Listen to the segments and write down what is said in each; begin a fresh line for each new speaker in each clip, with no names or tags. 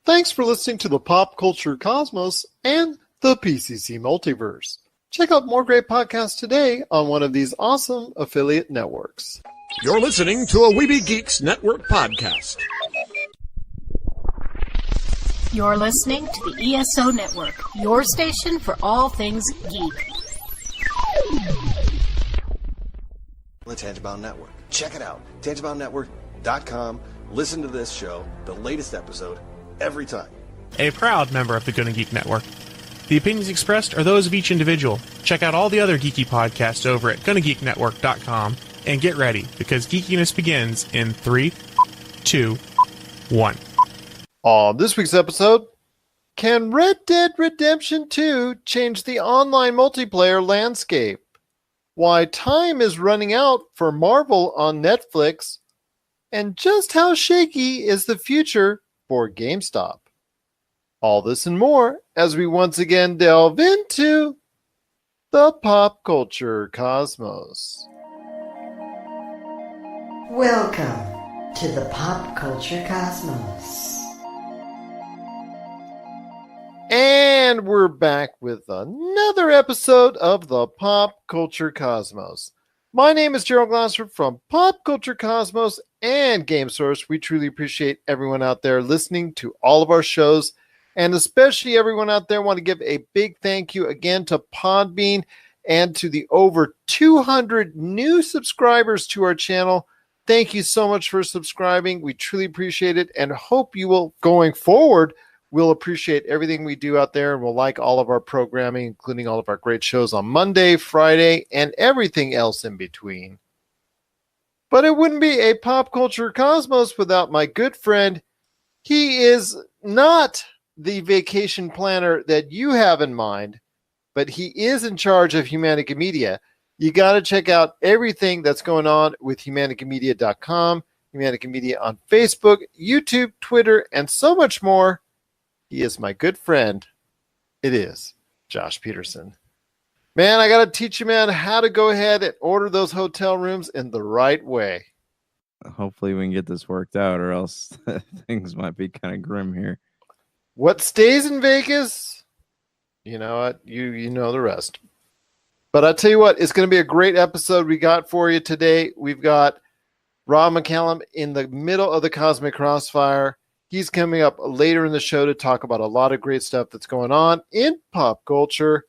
Thanks for listening to the Pop Culture Cosmos and the PCC Multiverse. Check out more great podcasts today on one of these awesome affiliate networks.
You're listening to a Weeby Geeks Network podcast.
You're listening to the ESO Network, your station for all things geek.
The Tangibound Network. Check it out. TangiboundNetwork.com. Listen to this show, the latest episode, every time.
A proud member of the Gonna Geek Network. The opinions expressed are those of each individual. Check out all the other geeky podcasts over at GonnaGeekNetwork.com and get ready, because geekiness begins in 3, 2, 1.
On this week's episode, can Red Dead Redemption 2 change the online multiplayer landscape? Why time is running out for Marvel on Netflix? And just how shaky is the future for GameStop? All this and more as we once again delve into the pop culture cosmos.
Welcome to the Pop Culture Cosmos.
And we're back with another episode of the Pop Culture Cosmos. My name is Gerald Glassford from Pop Culture Cosmos and Game Source. We truly appreciate everyone out there listening to all of our shows, and especially everyone out there. I want to give a big thank you again to Podbean and to the over 200 new subscribers to our channel. Thank you so much for subscribing. We truly appreciate it and hope you will, going forward, we'll appreciate everything we do out there, and we'll like all of our programming, including all of our great shows on Monday, Friday, and everything else in between. But it wouldn't be a Pop Culture Cosmos without my good friend. He is not the vacation planner that you have in mind, but he is in charge of Humanica Media. You got to check out everything that's going on with humanicamedia.com, Humanica Media on Facebook, YouTube, Twitter, and so much more. He is my good friend. It is Josh Peterson. Man, I got to teach you, man, how to go ahead and order those hotel rooms in the right way.
Hopefully we can get this worked out, or else things might be kind of grim here.
What stays in Vegas? You know what? You know the rest. But I'll tell you what, it's going to be a great episode we got for you today. We've got Rob McCallum in the middle of the Cosmic Crossfire. He's coming up later in the show to talk about a lot of great stuff that's going on in pop culture.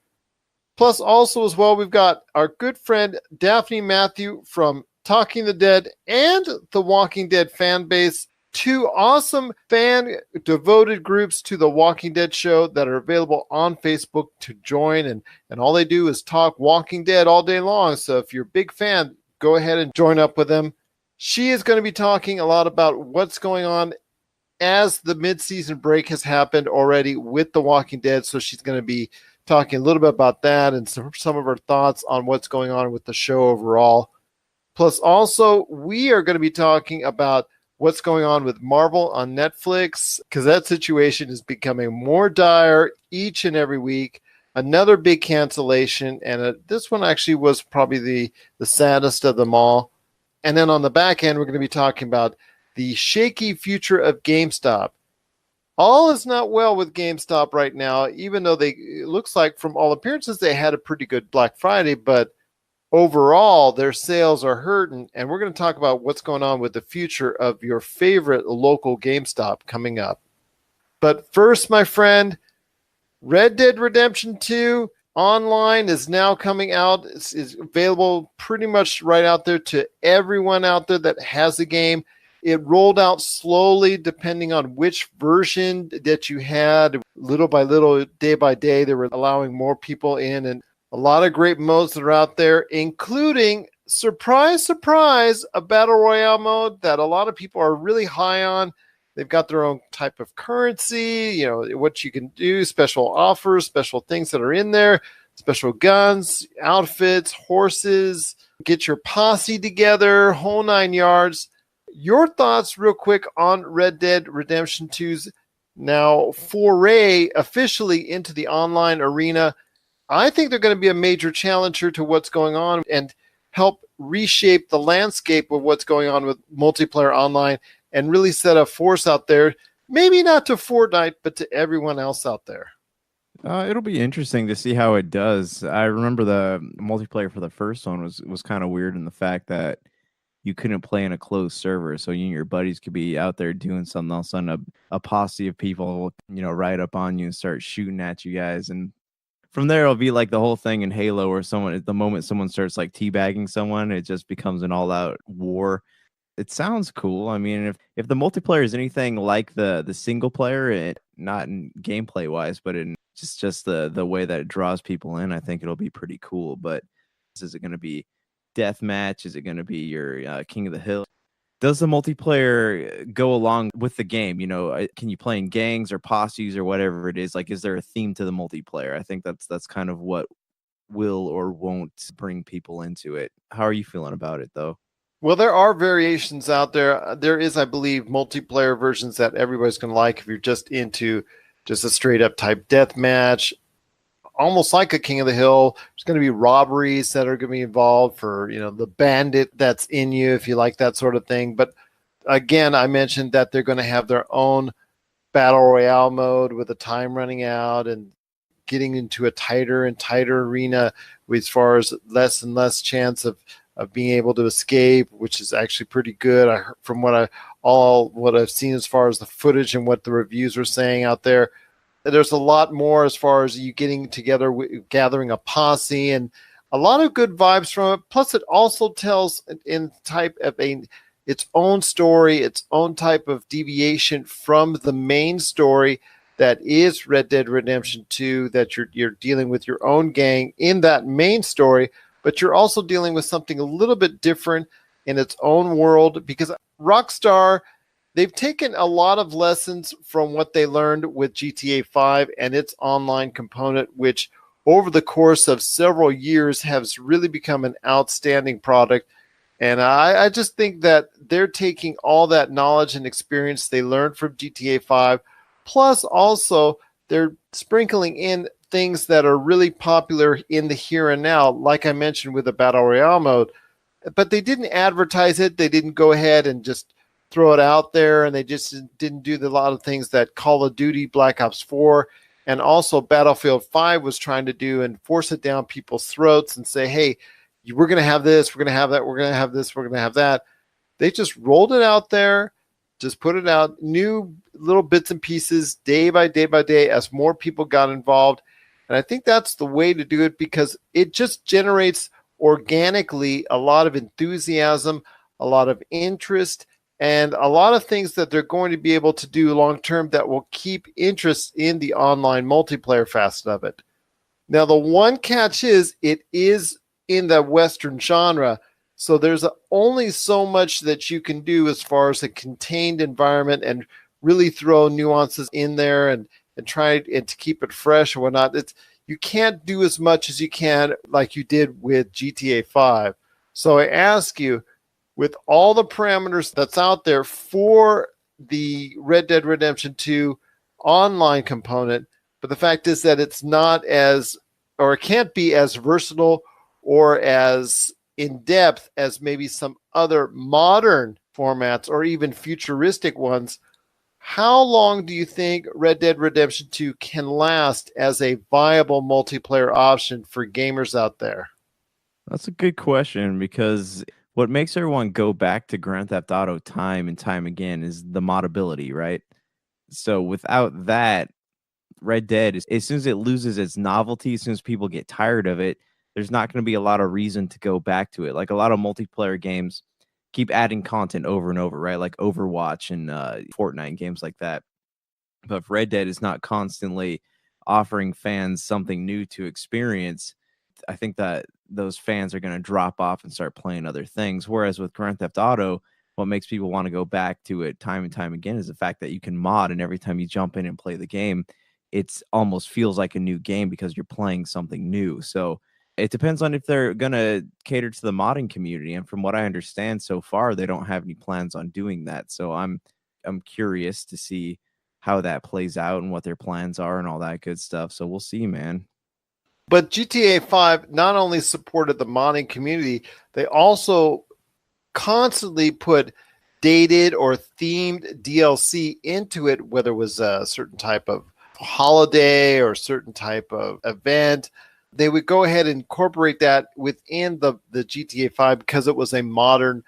Plus, also as well, we've got our good friend Daphne Matthew from Talking the Dead and the Walking Dead fan base. Two awesome fan-devoted groups to the Walking Dead show that are available on Facebook to join. And all they do is talk Walking Dead all day long. So if you're a big fan, go ahead and join up with them. She is going to be talking a lot about what's going on as the mid-season break has happened already with The Walking Dead. So she's going to be talking a little bit about that and some of her thoughts on what's going on with the show overall. Plus, also, we are going to be talking about what's going on with Marvel on Netflix, because that situation is becoming more dire each and every week. Another big cancellation, and this one actually was probably the saddest of them all. And then on the back end, we're going to be talking about the shaky future of GameStop. All is not well with GameStop right now, even though it looks like from all appearances they had a pretty good Black Friday, but overall their sales are hurting, and we're going to talk about what's going on with the future of your favorite local GameStop coming up. But first, my friend, Red Dead Redemption 2 online is now coming out. It's available pretty much right out there to everyone out there that has the game. It rolled out slowly depending on which version that you had. Little by little, day by day, they were allowing more people in, and a lot of great modes that are out there, including, surprise, surprise, a Battle Royale mode that a lot of people are really high on. They've got their own type of currency, you know, what you can do, special offers, special things that are in there, special guns, outfits, horses, get your posse together, whole 9 yards. Your thoughts real quick on Red Dead Redemption 2's now foray officially into the online arena. I think they're going to be a major challenger to what's going on and help reshape the landscape of what's going on with multiplayer online and really set a force out there Maybe not to Fortnite, but to everyone else out there.
It'll be interesting to see how it does. I remember the multiplayer for the first one was kind of weird in the fact that you couldn't play in a closed server, so you and your buddies could be out there doing something. All of a sudden, a posse of people, ride up on you and start shooting at you guys, and from there it'll be like the whole thing in Halo, where the moment someone starts like teabagging someone, it just becomes an all-out war. It sounds cool. I mean, if the multiplayer is anything like the single player, not in gameplay wise, but in just the way that it draws people in, I think it'll be pretty cool. But is it going to be deathmatch? Is it going to be your King of the Hill? Does the multiplayer go along with the game? Can you play in gangs or posses or whatever it is? Like, is there a theme to the multiplayer? I think that's kind of what will or won't bring people into it. How are you feeling about it, though?
Well, there are variations out there. There is, I believe, multiplayer versions that everybody's going to like if you're just into just a straight up type deathmatch, almost like a King of the Hill. There's going to be robberies that are going to be involved for, the bandit that's in you, if you like that sort of thing. But again, I mentioned that they're going to have their own battle royale mode with the time running out and getting into a tighter and tighter arena as far as less and less chance of being able to escape, which is actually pretty good. From what I've seen as far as the footage and what the reviews were saying out there, there's a lot more as far as you getting together, gathering a posse, and a lot of good vibes from it. Plus, it also tells in type of its own story, its own type of deviation from the main story that is Red Dead Redemption 2. That you're dealing with your own gang in that main story, but you're also dealing with something a little bit different in its own world, because Rockstar, they've taken a lot of lessons from what they learned with GTA 5 and its online component, which over the course of several years has really become an outstanding product. And I just think that they're taking all that knowledge and experience they learned from GTA 5, plus also they're sprinkling in things that are really popular in the here and now, like I mentioned with the Battle Royale mode. But they didn't advertise it. They didn't go ahead and just throw it out there, and they just didn't do a lot of things that Call of Duty, Black Ops 4, and also Battlefield 5 was trying to do, and force it down people's throats and say, hey, we're going to have this, we're going to have that, we're going to have this, we're going to have that. They just rolled it out there, just put it out, new little bits and pieces, day by day by day, as more people got involved. And I think that's the way to do it, because it just generates organically a lot of enthusiasm, a lot of interest, and a lot of things that they're going to be able to do long term that will keep interest in the online multiplayer facet of it. Now, the one catch is it is in the Western genre, so there's only so much that you can do as far as a contained environment and really throw nuances in there and try and to keep it fresh or whatnot. You can't do as much as you can like you did with GTA 5. So I ask you, with all the parameters that's out there for the Red Dead Redemption 2 online component, but the fact is that it's not as, or it can't be as versatile or as in-depth as maybe some other modern formats or even futuristic ones. How long do you think Red Dead Redemption 2 can last as a viable multiplayer option for gamers out there?
That's a good question, because what makes everyone go back to Grand Theft Auto time and time again is the modability, right? So without that, Red Dead, as soon as it loses its novelty, as soon as people get tired of it, there's not going to be a lot of reason to go back to it. Like, a lot of multiplayer games keep adding content over and over, right? Like Overwatch and Fortnite and games like that. But if Red Dead is not constantly offering fans something new to experience, I think that those fans are going to drop off and start playing other things. Whereas with Grand Theft Auto, what makes people want to go back to it time and time again is the fact that you can mod, and every time you jump in and play the game, it's almost feels like a new game because you're playing something new. So it depends on if they're going to cater to the modding community. And from what I understand so far, they don't have any plans on doing that. So I'm curious to see how that plays out and what their plans are and all that good stuff. So we'll see, man.
But GTA 5 not only supported the modding community, they also constantly put dated or themed DLC into it, whether it was a certain type of holiday or certain type of event, they would go ahead and incorporate that within the GTA 5 because it was a modern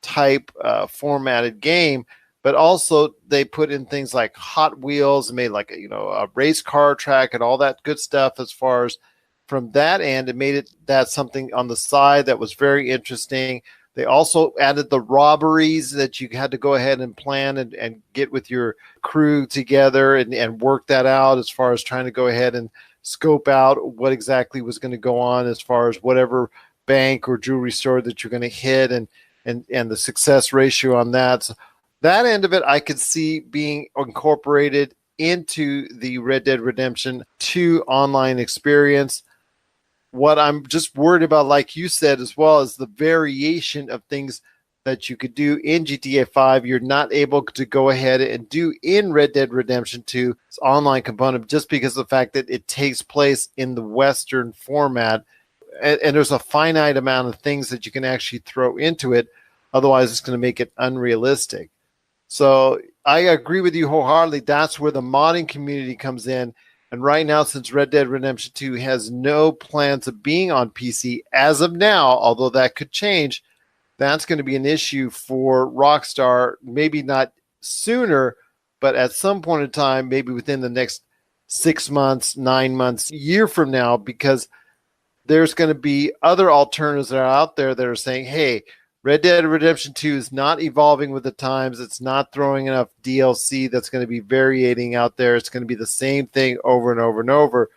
type formatted game. But also they put in things like Hot Wheels and made like a race car track and all that good stuff. As far as from that end, it made that something on the side that was very interesting. They also added the robberies that you had to go ahead and plan and get with your crew together and work that out, as far as trying to go ahead and scope out what exactly was going to go on as far as whatever bank or jewelry store that you're going to hit and the success ratio on that. So that end of it, I could see being incorporated into the Red Dead Redemption 2 online experience. What I'm just worried about, like you said as well, is the variation of things that you could do in GTA 5. You're not able to go ahead and do in Red Dead Redemption 2's online component, just because of the fact that it takes place in the Western format. And there's a finite amount of things that you can actually throw into it. Otherwise, it's going to make it unrealistic. So I agree with you wholeheartedly. That's where the modding community comes in. And right now, since Red Dead Redemption 2 has no plans of being on PC as of now, although that could change, that's going to be an issue for Rockstar. Maybe not sooner, but at some point in time, maybe within the next 6 months, 9 months, year from now, because there's going to be other alternatives that are out there that are saying, hey, Red Dead Redemption 2 is not evolving with the times. It's not throwing enough DLC that's going to be variating out there. It's going to be the same thing over and over and over.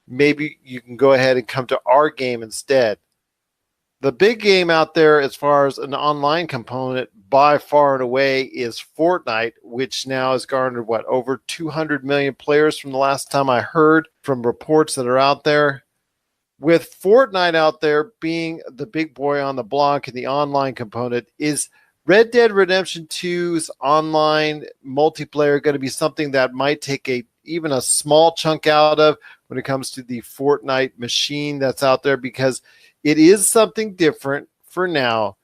Maybe you can go ahead and come to our game instead. The big game out there as far as an online component by far and away is Fortnite, which now has garnered, over 200 million players from the last time I heard from reports that are out there. With Fortnite out there being the big boy on the block in the online component, is Red Dead Redemption 2's online multiplayer going to be something that might take even a small chunk out of when it comes to the Fortnite machine that's out there? Because it is something different for now.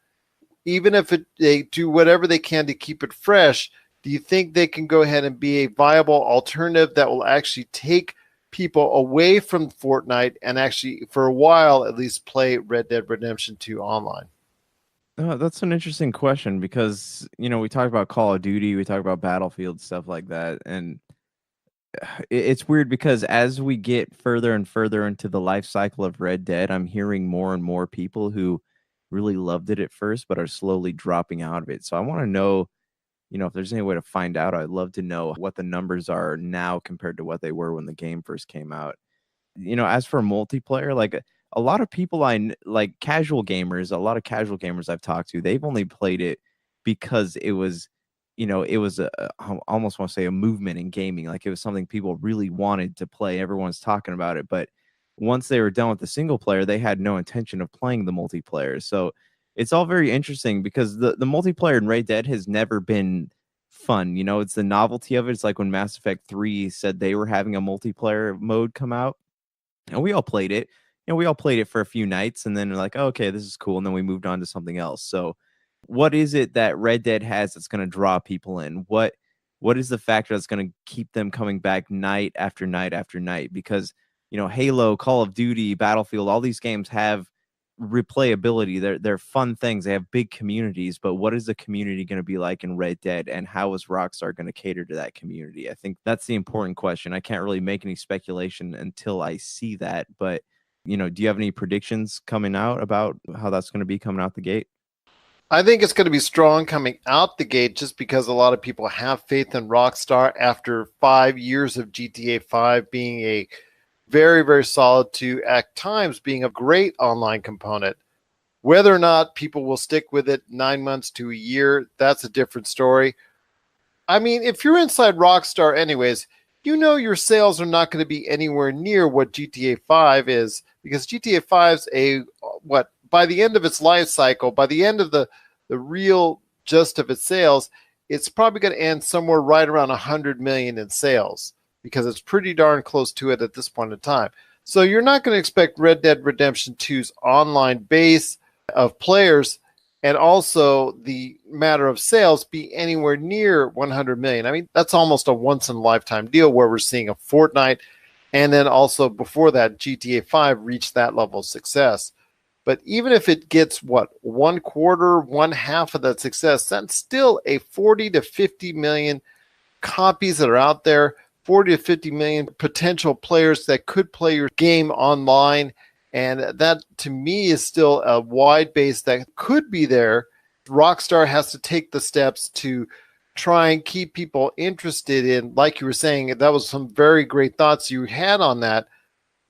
Even if they do whatever they can to keep it fresh, do you think they can go ahead and be a viable alternative that will actually take people away from Fortnite and actually, for a while at least, play Red Dead Redemption 2 online?
That's an interesting question because, we talk about Call of Duty, we talk about Battlefield, stuff like that. And it's weird because as we get further and further into the life cycle of Red Dead, I'm hearing more and more people who really loved it at first, but are slowly dropping out of it. So I want to know, if there's any way to find out. I'd love to know what the numbers are now compared to what they were when the game first came out. As for multiplayer, like a lot of people like casual gamers, a lot of casual gamers I've talked to, they've only played it because it was, I almost want to say a movement in gaming. Like it was something people really wanted to play. Everyone's talking about it. But once they were done with the single player, they had no intention of playing the multiplayer. So it's all very interesting because the multiplayer in Red Dead has never been fun. It's the novelty of it. It's like when Mass Effect 3 said they were having a multiplayer mode come out, and we all played it. We all played it for a few nights, and then we're like, oh, okay, this is cool. And then we moved on to something else. So what is it that Red Dead has that's going to draw people in? What is the factor that's going to keep them coming back night after night after night? Because, Halo, Call of Duty, Battlefield, all these games have replayability. They're fun things. They have big communities, but what is the community going to be like in Red Dead, and how is Rockstar going to cater to that community? I think that's the important question. I can't really make any speculation until I see that, but do you have any predictions coming out about how that's going to be coming out the gate?
I think it's going to be strong coming out the gate, just because a lot of people have faith in Rockstar after 5 years of GTA 5 being a very, very solid to, at times, being a great online component. Whether or not people will stick with it 9 months to a year, that's a different story. I mean, if you're inside Rockstar anyways, your sales are not going to be anywhere near what GTA 5 is, because GTA 5's by the end of its life cycle, by the end of the real gist of its sales, it's probably going to end somewhere right around 100 million in sales, because it's pretty darn close to it at this point in time. So you're not going to expect Red Dead Redemption 2's online base of players and also the matter of sales be anywhere near 100 million. I mean, that's almost a once in a lifetime deal where we're seeing a Fortnite, and then also before that, GTA 5 reached that level of success. But even if it gets one quarter, one half of that success, that's still a 40 to 50 million copies that are out there, 40 to 50 million potential players that could play your game online. And that, to me, is still a wide base that could be there. Rockstar has to take the steps to try and keep people interested in, like you were saying, that was some very great thoughts you had on that.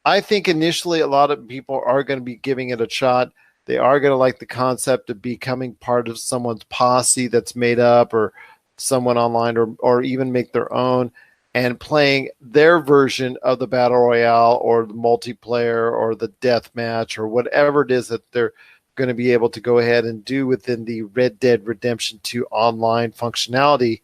I think initially a lot of people are going to be giving it a shot. They are going to like the concept of becoming part of someone's posse that's made up, or someone online, or even make their own, and playing their version of the battle royale or the multiplayer or the death match or whatever it is that they're going to be able to go ahead and do within the Red Dead Redemption 2 online functionality.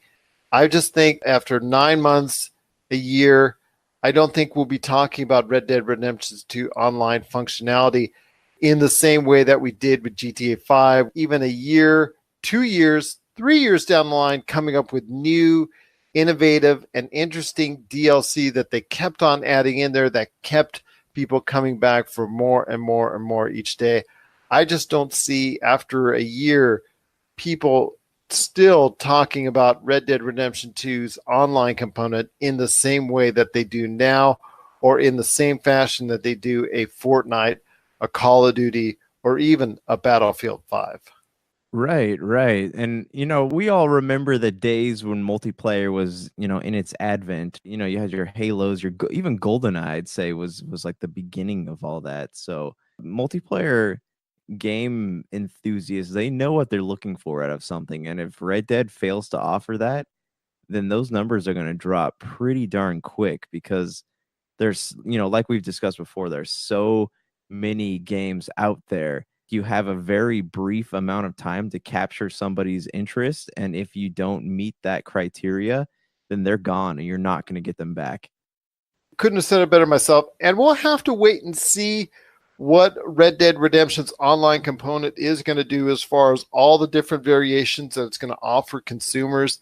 I just think after 9 months, a year, I don't think we'll be talking about Red Dead Redemption 2 online functionality in the same way that we did with GTA 5, even a year, 2 years, 3 years down the line, coming up with new, innovative, and interesting DLC that they kept on adding in there that kept people coming back for more and more and more each day. I just don't see, after a year, people still talking about Red Dead Redemption 2's online component in the same way that they do now, or in the same fashion that they do a Fortnite, a Call of Duty, or even a Battlefield 5.
Right. And, we all remember the days when multiplayer was, in its advent. You had your Halos, even GoldenEye, I'd say, was like the beginning of all that. So multiplayer game enthusiasts, they know what they're looking for out of something. And if Red Dead fails to offer that, then those numbers are going to drop pretty darn quick, because there's, like we've discussed before, there's so many games out there. You have a very brief amount of time to capture somebody's interest, and if you don't meet that criteria, then they're gone and you're not going to get them back.
Couldn't have said it better myself. And we'll have to wait and see what Red Dead Redemption's online component is going to do as far as all the different variations that it's going to offer consumers.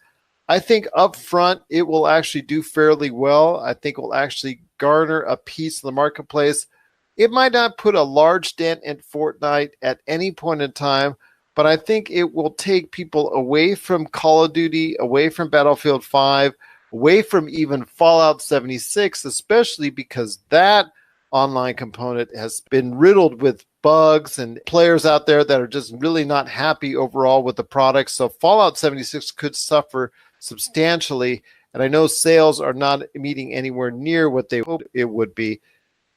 I think up front it will actually do fairly well. I think it will actually garner a piece of the marketplace. It might not put a large dent in Fortnite at any point in time, but I think it will take people away from Call of Duty, away from Battlefield 5, away from even Fallout 76, especially because that online component has been riddled with bugs and players out there that are just really not happy overall with the product. So Fallout 76 could suffer substantially, and I know sales are not meeting anywhere near what they hoped it would be.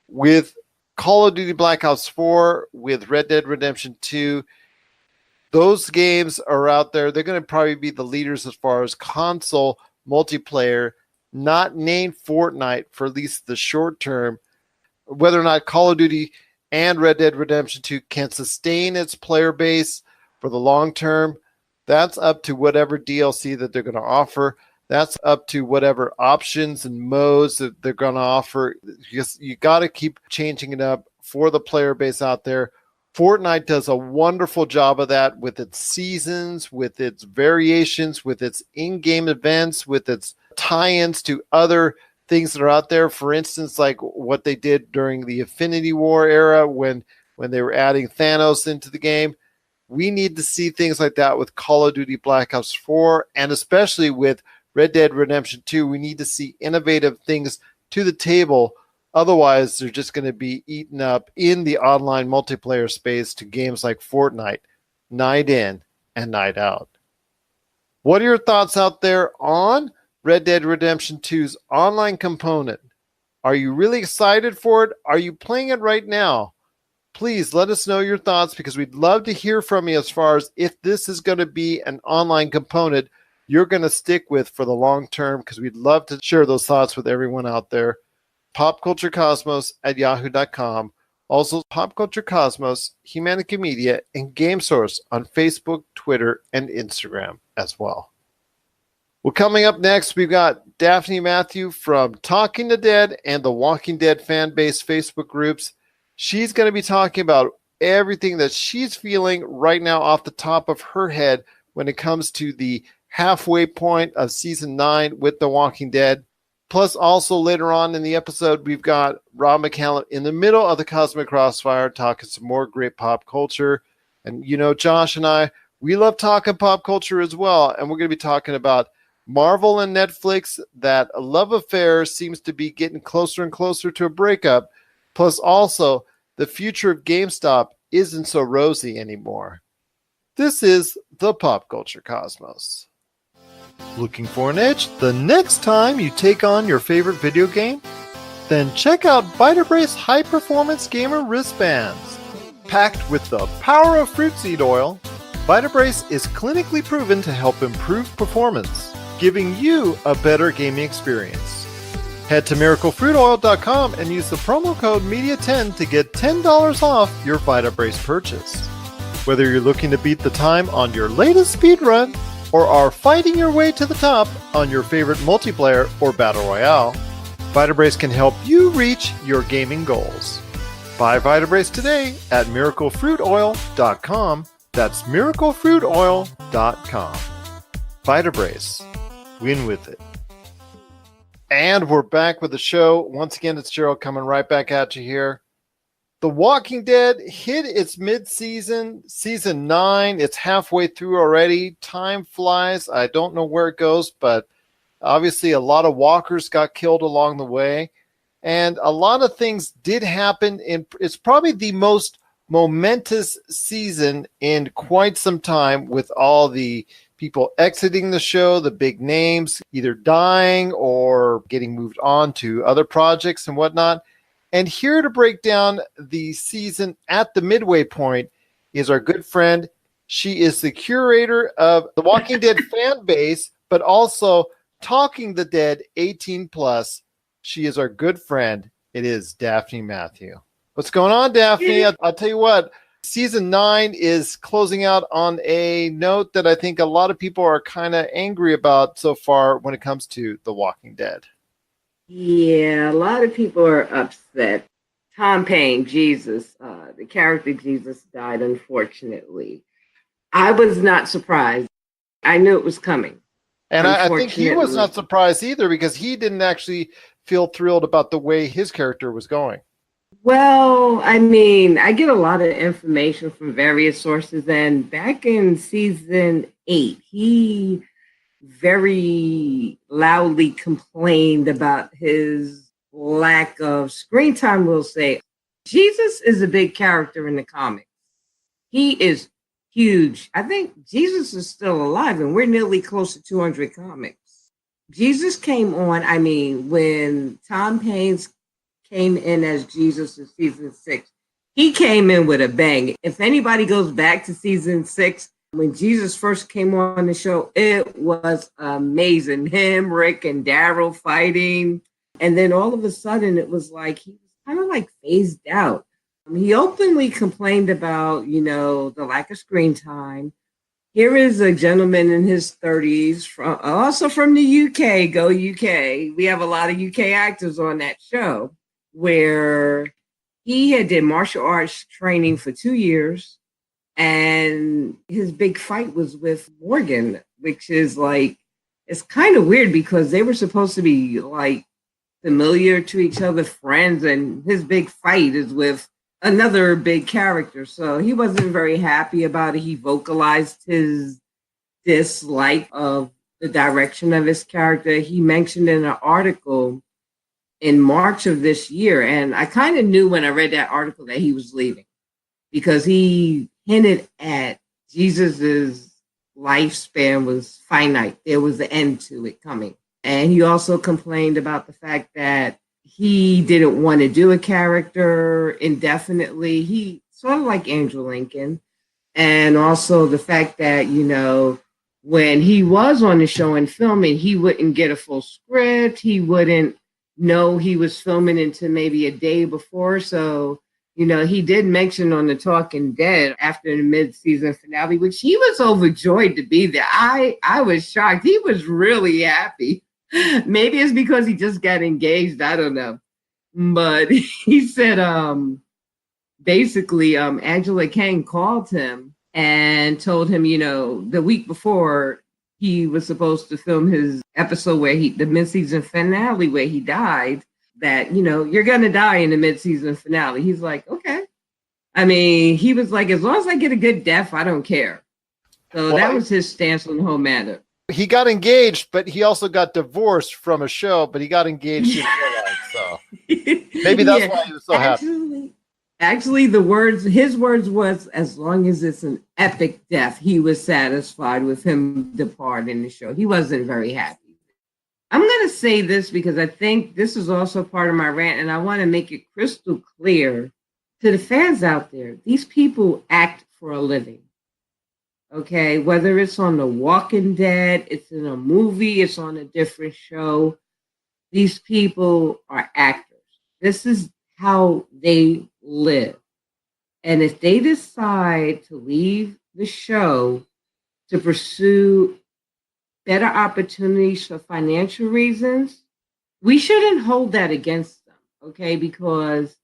With Call of Duty Black Ops 4, with Red Dead Redemption 2, those games are out there. They're going to probably be the leaders as far as console multiplayer, not named Fortnite for at least the short term. Whether or not Call of Duty and Red Dead Redemption 2 can sustain its player base for the long term, that's up to whatever DLC that they're going to offer. That's up to whatever options and modes that they're going to offer. You got to keep changing it up for the player base out there. Fortnite does a wonderful job of that with its seasons, with its variations, with its in-game events, with its tie-ins to other things that are out there. For instance, like what they did during the Infinity War era when they were adding Thanos into the game. We need to see things like that with Call of Duty Black Ops 4, and especially with Red Dead Redemption 2, we need to see innovative things to the table. Otherwise, they're just going to be eaten up in the online multiplayer space to games like Fortnite, night in and night out. What are your thoughts out there on Red Dead Redemption 2's online component? Are you really excited for it? Are you playing it right now? Please let us know your thoughts, because we'd love to hear from you as far as if this is going to be an online component you're going to stick with for the long term, because we'd love to share those thoughts with everyone out there. popculturecosmos@yahoo.com. Also, Pop Culture Cosmos, Humanica Media, and Game Source on Facebook, Twitter, and Instagram as well. Well, coming up next, we've got Daphne Matthew from Talking the Dead and the Walking Dead fan base Facebook groups. She's going to be talking about everything that she's feeling right now off the top of her head when it comes to the halfway point of season 9 with The Walking Dead. Plus, also later on in the episode, we've got Rob McCallum in the middle of the Cosmic Crossfire talking some more great pop culture. And, you know, Josh and I, we love talking pop culture as well. And we're going to be talking about Marvel and Netflix. That love affair seems to be getting closer and closer to a breakup. Plus, also, the future of GameStop isn't so rosy anymore. This is the Pop Culture Cosmos. Looking for an edge the next time you take on your favorite video game? Then check out Vitabrace High Performance Gamer Wristbands. Packed with the power of fruit seed oil, Vitabrace is clinically proven to help improve performance, giving you a better gaming experience. Head to miraclefruitoil.com and use the promo code MEDIA10 to get $10 off your Vitabrace purchase. Whether you're looking to beat the time on your latest speedrun or are fighting your way to the top on your favorite multiplayer or battle royale, Vitabrace can help you reach your gaming goals. Buy Vitabrace today at miraclefruitoil.com. That's miraclefruitoil.com. Vitabrace. Win with it. And we're back with the show. Once again, it's Gerald coming right back at you here. The Walking Dead hit its mid-season, season 9. It's halfway through already. Time flies. I don't know where it goes, but obviously a lot of walkers got killed along the way. And a lot of things did happen. It's probably the most momentous season in quite some time, with all the people exiting the show, the big names either dying or getting moved on to other projects and whatnot. And here to break down the season at the midway point is our good friend. She is the curator of the Walking Dead fan base, but also Talking the Dead 18 plus. She is our good friend. It is Daphne Matthew. What's going on, Daphne? I'll tell you what, season 9 is closing out on a note that I think a lot of people are kind of angry about so far when it comes to The Walking Dead.
Yeah, a lot of people are upset. Tom Paine, Jesus, the character Jesus died, unfortunately. I was not surprised. I knew it was coming.
And I think he was not surprised either, because he didn't actually feel thrilled about the way his character was going.
Well, I mean, I get a lot of information from various sources, and back in season 8, he very loudly complained about his lack of screen time, we'll say. Jesus is a big character in the comics. He is huge. I think Jesus is still alive, and we're nearly close to 200 comics. Jesus came on, when Tom Paine came in as Jesus in season 6, he came in with a bang. If anybody goes back to season 6, when Jesus first came on the show, it was amazing. Him, Rick, and Daryl fighting. And then all of a sudden, it was like he was kind of like phased out. He openly complained about, the lack of screen time. Here is a gentleman in his 30s, also from the UK, go UK. We have a lot of UK actors on that show, where he did martial arts training for 2 years. And his big fight was with Morgan, which is like, it's kind of weird because they were supposed to be like familiar to each other, friends, and his big fight is with another big character. So he wasn't very happy about it. He vocalized his dislike of the direction of his character. He mentioned in an article in March of this year, and I kind of knew when I read that article that he was leaving, because he hinted at Jesus's lifespan was finite. There was an end to it coming. And he also complained about the fact that he didn't want to do a character indefinitely. He sort of like Andrew Lincoln. And also the fact that, when he was on the show and filming, he wouldn't get a full script. He wouldn't know he was filming until maybe a day before. So he did mention on the Talking Dead after the mid-season finale, which he was overjoyed to be there. I was shocked. He was really happy. Maybe it's because he just got engaged. I don't know. But he said basically, Angela Kang called him and told him, the week before he was supposed to film his episode the mid-season finale where he died, that, you're going to die in the mid-season finale. He's like, okay. I mean, he was like, as long as I get a good death, I don't care. So that was his stance on the whole matter.
He got engaged, but he also got divorced from a show, but he got engaged in real life, so maybe that's why he was so happy.
Actually, his words was, as long as it's an epic death, he was satisfied with him departing the show. He wasn't very happy. I'm going to say this because I think this is also part of my rant, and I want to make it crystal clear to the fans out there. These people act for a living. Okay, whether it's on The Walking Dead, it's in a movie, it's on a different show. These people are actors. This is how they live. And if they decide to leave the show to pursue better opportunities for financial reasons, we shouldn't hold that against them, okay? Because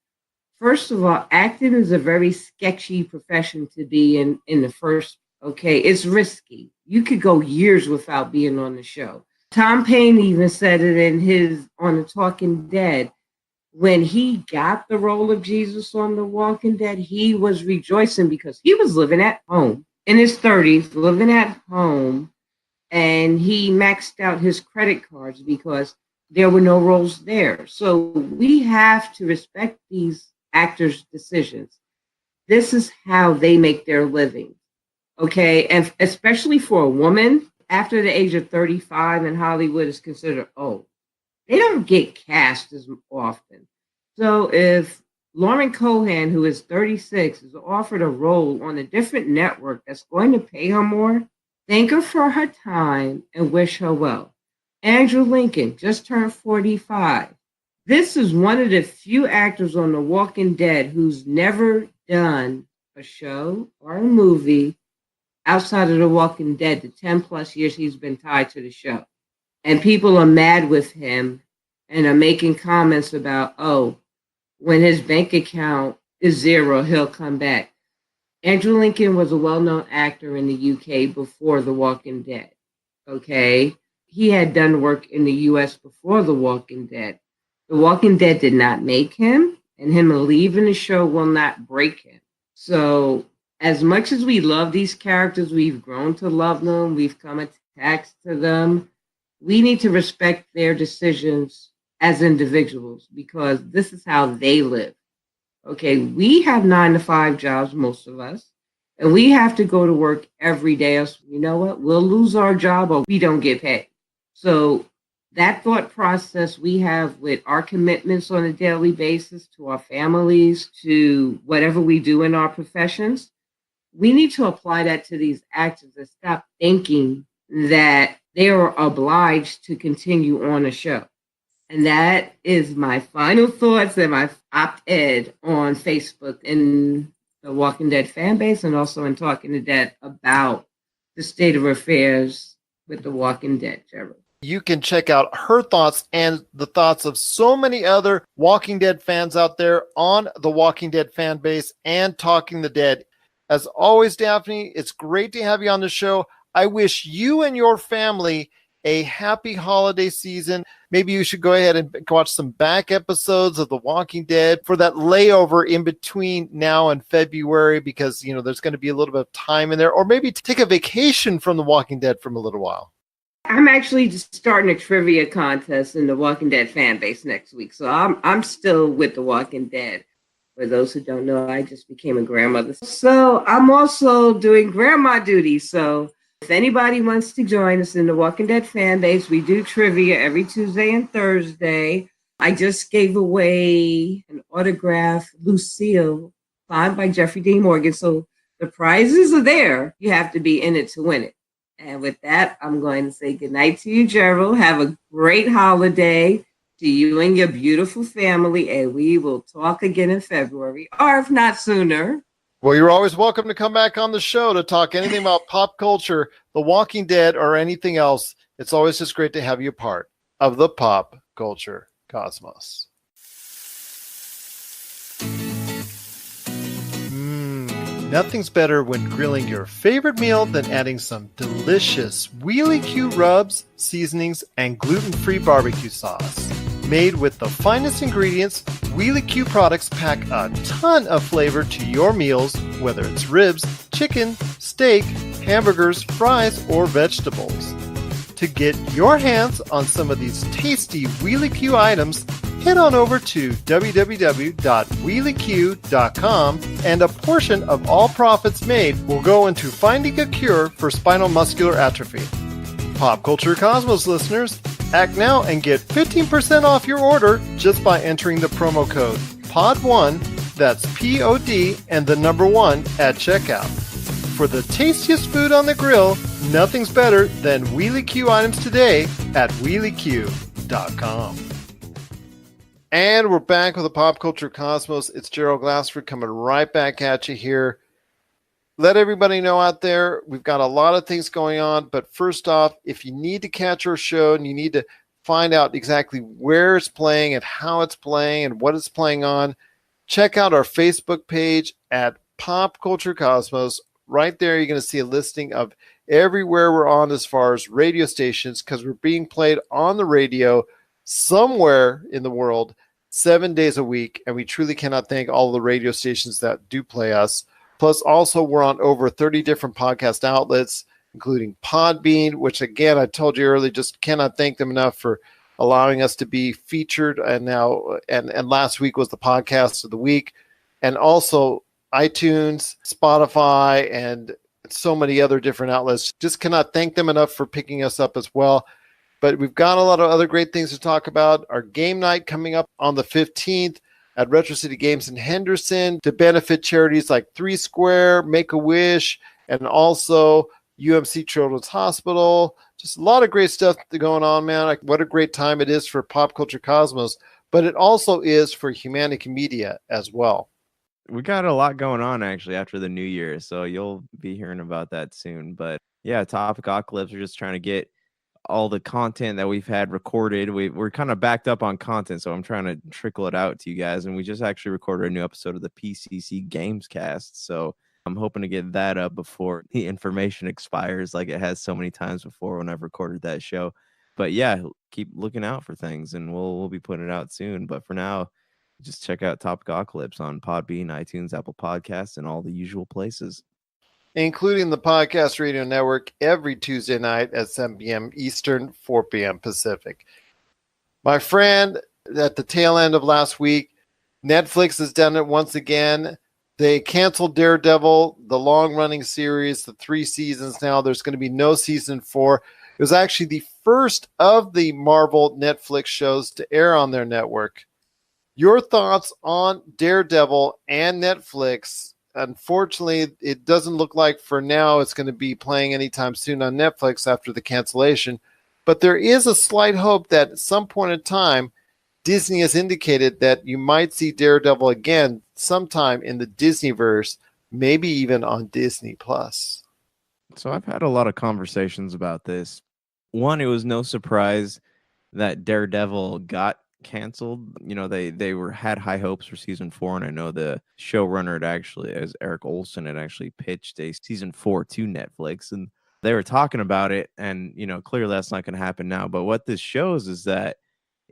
first of all, acting is a very sketchy profession to be in the first. Okay, it's risky. You could go years without being on the show. Tom Payne even said it on The Talking Dead. When he got the role of Jesus on The Walking Dead, he was rejoicing because he was living at home in his 30s, living at home, and he maxed out his credit cards because there were no roles there. So we have to respect these actors' decisions. This is how they make their living. Okay, and especially for a woman, after the age of 35 in Hollywood is considered old. They don't get cast as often. So if Lauren Cohan, who is 36, is offered a role on a different network that's going to pay her more, thank her for her time and wish her well. Andrew Lincoln just turned 45. This is one of the few actors on The Walking Dead who's never done a show or a movie outside of The Walking Dead, the 10 plus years he's been tied to the show. And people are mad with him and are making comments about, when his bank account is zero, he'll come back. Andrew Lincoln was a well-known actor in the UK before The Walking Dead. Okay? He had done work in the US before The Walking Dead. The Walking Dead did not make him, and him leaving the show will not break him. So as much as we love these characters, we've grown to love them, we've come attached to them, we need to respect their decisions as individuals because this is how they live. Okay, we have 9-to-5 jobs, most of us, and we have to go to work every day. Else, you know what? We'll lose our job or we don't get paid. So that thought process we have with our commitments on a daily basis to our families, to whatever we do in our professions, we need to apply that to these actors and stop thinking that they are obliged to continue on a show. And that is my final thoughts and my op-ed on Facebook in the Walking Dead fan base and also in Talking to Dead about the state of affairs with the Walking Dead, Gerald.
You can check out her thoughts and the thoughts of so many other Walking Dead fans out there on the Walking Dead fan base and Talking the Dead. As always, Daphne, it's great to have you on the show. I wish you and your family a happy holiday season. Maybe you should go ahead and watch some back episodes of The Walking Dead for that layover in between now and February because, there's going to be a little bit of time in there. Or maybe take a vacation from The Walking Dead for a little while.
I'm actually just starting a trivia contest in the Walking Dead fan base next week. So I'm still with The Walking Dead. For those who don't know, I just became a grandmother. So I'm also doing grandma duty. So if anybody wants to join us in the Walking Dead fan base, we do trivia every Tuesday and Thursday. I just gave away an autograph Lucille signed by Jeffrey Dean Morgan. So the prizes are there. You have to be in it to win it. And with that, I'm going to say goodnight to you, Gerald. Have a great holiday to you and your beautiful family. And we will talk again in February, or if not sooner.
Well, you're always welcome to come back on the show to talk anything about pop culture, The Walking Dead, or anything else. It's always just great to have you part of the pop culture cosmos. Nothing's better when grilling your favorite meal than adding some delicious Wheelie Q rubs, seasonings, and gluten-free barbecue sauce. Made with the finest ingredients, Wheelie Q products pack a ton of flavor to your meals, whether it's ribs, chicken, steak, hamburgers, fries, or vegetables. To get your hands on some of these tasty Wheelie Q items, head on over to www.wheelieq.com, and a portion of all profits made will go into finding a cure for spinal muscular atrophy. Pop Culture Cosmos listeners, act now and get 15% off your order just by entering the promo code POD1, that's P-O-D, and the number 1 at checkout. For the tastiest food on the grill, nothing's better than Wheelie Q items today at wheelieq.com. And we're back with the Pop Culture Cosmos. It's Gerald Glassford coming right back at you here. Let everybody know out there, we've got a lot of things going on. But first off, if you need to catch our show and you need to find out exactly where it's playing and how it's playing and what it's playing on, check out our Facebook page at Pop Culture Cosmos. Right there, you're going to see a listing of everywhere we're on as far as radio stations, because we're being played on the radio somewhere in the world 7 days a week. And we truly cannot thank all the radio stations that do play us. Plus, also, we're on over 30 different podcast outlets, including Podbean, which, again, I told you earlier, just cannot thank them enough for allowing us to be featured. And now, and last week was the podcast of the week. And also iTunes, Spotify, and so many other different outlets. Just cannot thank them enough for picking us up as well. But we've got a lot of other great things to talk about. Our game night coming up on the 15th. At Retro City Games in Henderson to benefit charities like 3 Square, Make-A-Wish, and also UMC Children's Hospital. Just a lot of great stuff going on, man. Like, what a great time it is for Pop Culture Cosmos, but it also is for Humanica Media as well.
We got a lot going on, actually, after the new year, so you'll be hearing about that soon. But yeah, Topic Apocalypse, we're just trying to get all the content that we've had recorded. We're kind of backed up on content, so I'm trying to trickle it out to you guys. And we just actually recorded a new episode of the PCC Gamescast, so I'm hoping to get that up before the information expires, like it has so many times before when I've recorded that show. But yeah, keep looking out for things, and we'll be putting it out soon. But for now, just check out Topic Apocalypse on Podbean, iTunes, Apple Podcasts, and all the usual places,
including the Podcast Radio Network every Tuesday night at 7 p.m. Eastern, 4 p.m. Pacific. My friend, at the tail end of last week, Netflix has done it once again. They canceled Daredevil, the long-running series, the 3 seasons now. There's going to be no season 4. It was actually the first of the Marvel Netflix shows to air on their network. Your thoughts on Daredevil and Netflix? Unfortunately, it doesn't look like for now it's going to be playing anytime soon on Netflix after the cancellation. But there is a slight hope that at some point in time, Disney has indicated that you might see Daredevil again sometime in the Disneyverse, maybe even on Disney Plus.
So I've had a lot of conversations about this. One, it was no surprise that Daredevil got canceled. You know, they had high hopes for season 4, and I know the showrunner had actually, as Eric Olson, had actually pitched a season 4 to Netflix, and they were talking about it. And you know, clearly that's not going to happen now. But what this shows is that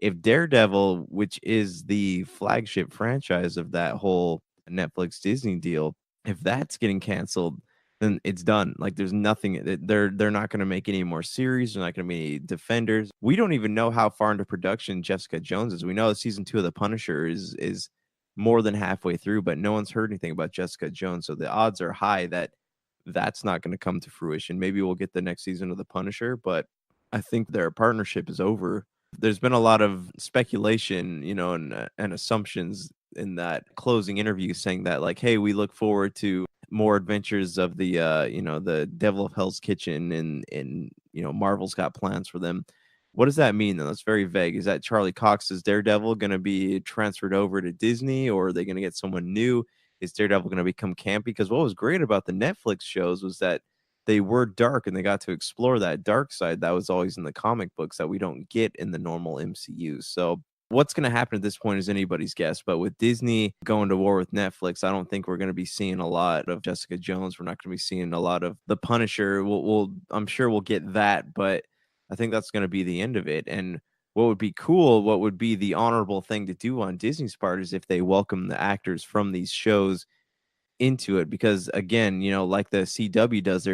if Daredevil, which is the flagship franchise of that whole Netflix Disney deal, if that's getting canceled, then it's done. Like, there's nothing. They're not going to make any more series. They're not going to be Defenders. We don't even know how far into production Jessica Jones is. We know that season 2 of The Punisher is more than halfway through, but no one's heard anything about Jessica Jones. So the odds are high that that's not going to come to fruition. Maybe we'll get the next season of The Punisher, but I think their partnership is over. There's been a lot of speculation, you know, and assumptions in that closing interview saying that, like, hey, we look forward to more adventures of the the Devil of Hell's Kitchen, and you know, Marvel's got plans for them. What does that mean, though? That's very vague. Is that Charlie Cox's Daredevil going to be transferred over to Disney, or are they going to get someone new? Is Daredevil going to become campy? Because what was great about the Netflix shows was that they were dark, and they got to explore that dark side that was always in the comic books that we don't get in the normal MCU. So What's going to happen at this point is anybody's guess. But with Disney going to war with Netflix, I don't think we're going to be seeing a lot of Jessica Jones. We're not going to be seeing a lot of The Punisher. I'm sure we'll get that, but I think that's going to be the end of it. And what would be cool, what would be the honorable thing to do on Disney's part is if they welcome the actors from these shows into it. Because again, like the CW does,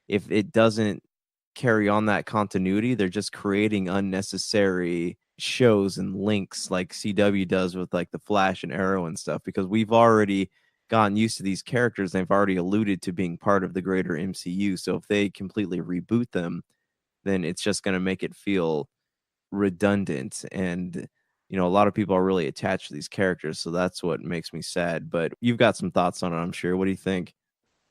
if it doesn't carry on that continuity, they're just creating unnecessary shows and links like CW does with like the Flash and Arrow and stuff, because we've already gotten used to these characters. They've already alluded to being part of the greater MCU. So if they completely reboot them, then it's just going to make it feel redundant. And a lot of people are really attached to these characters. So that's what makes me sad. But you've got some thoughts on it, I'm sure. What do you think?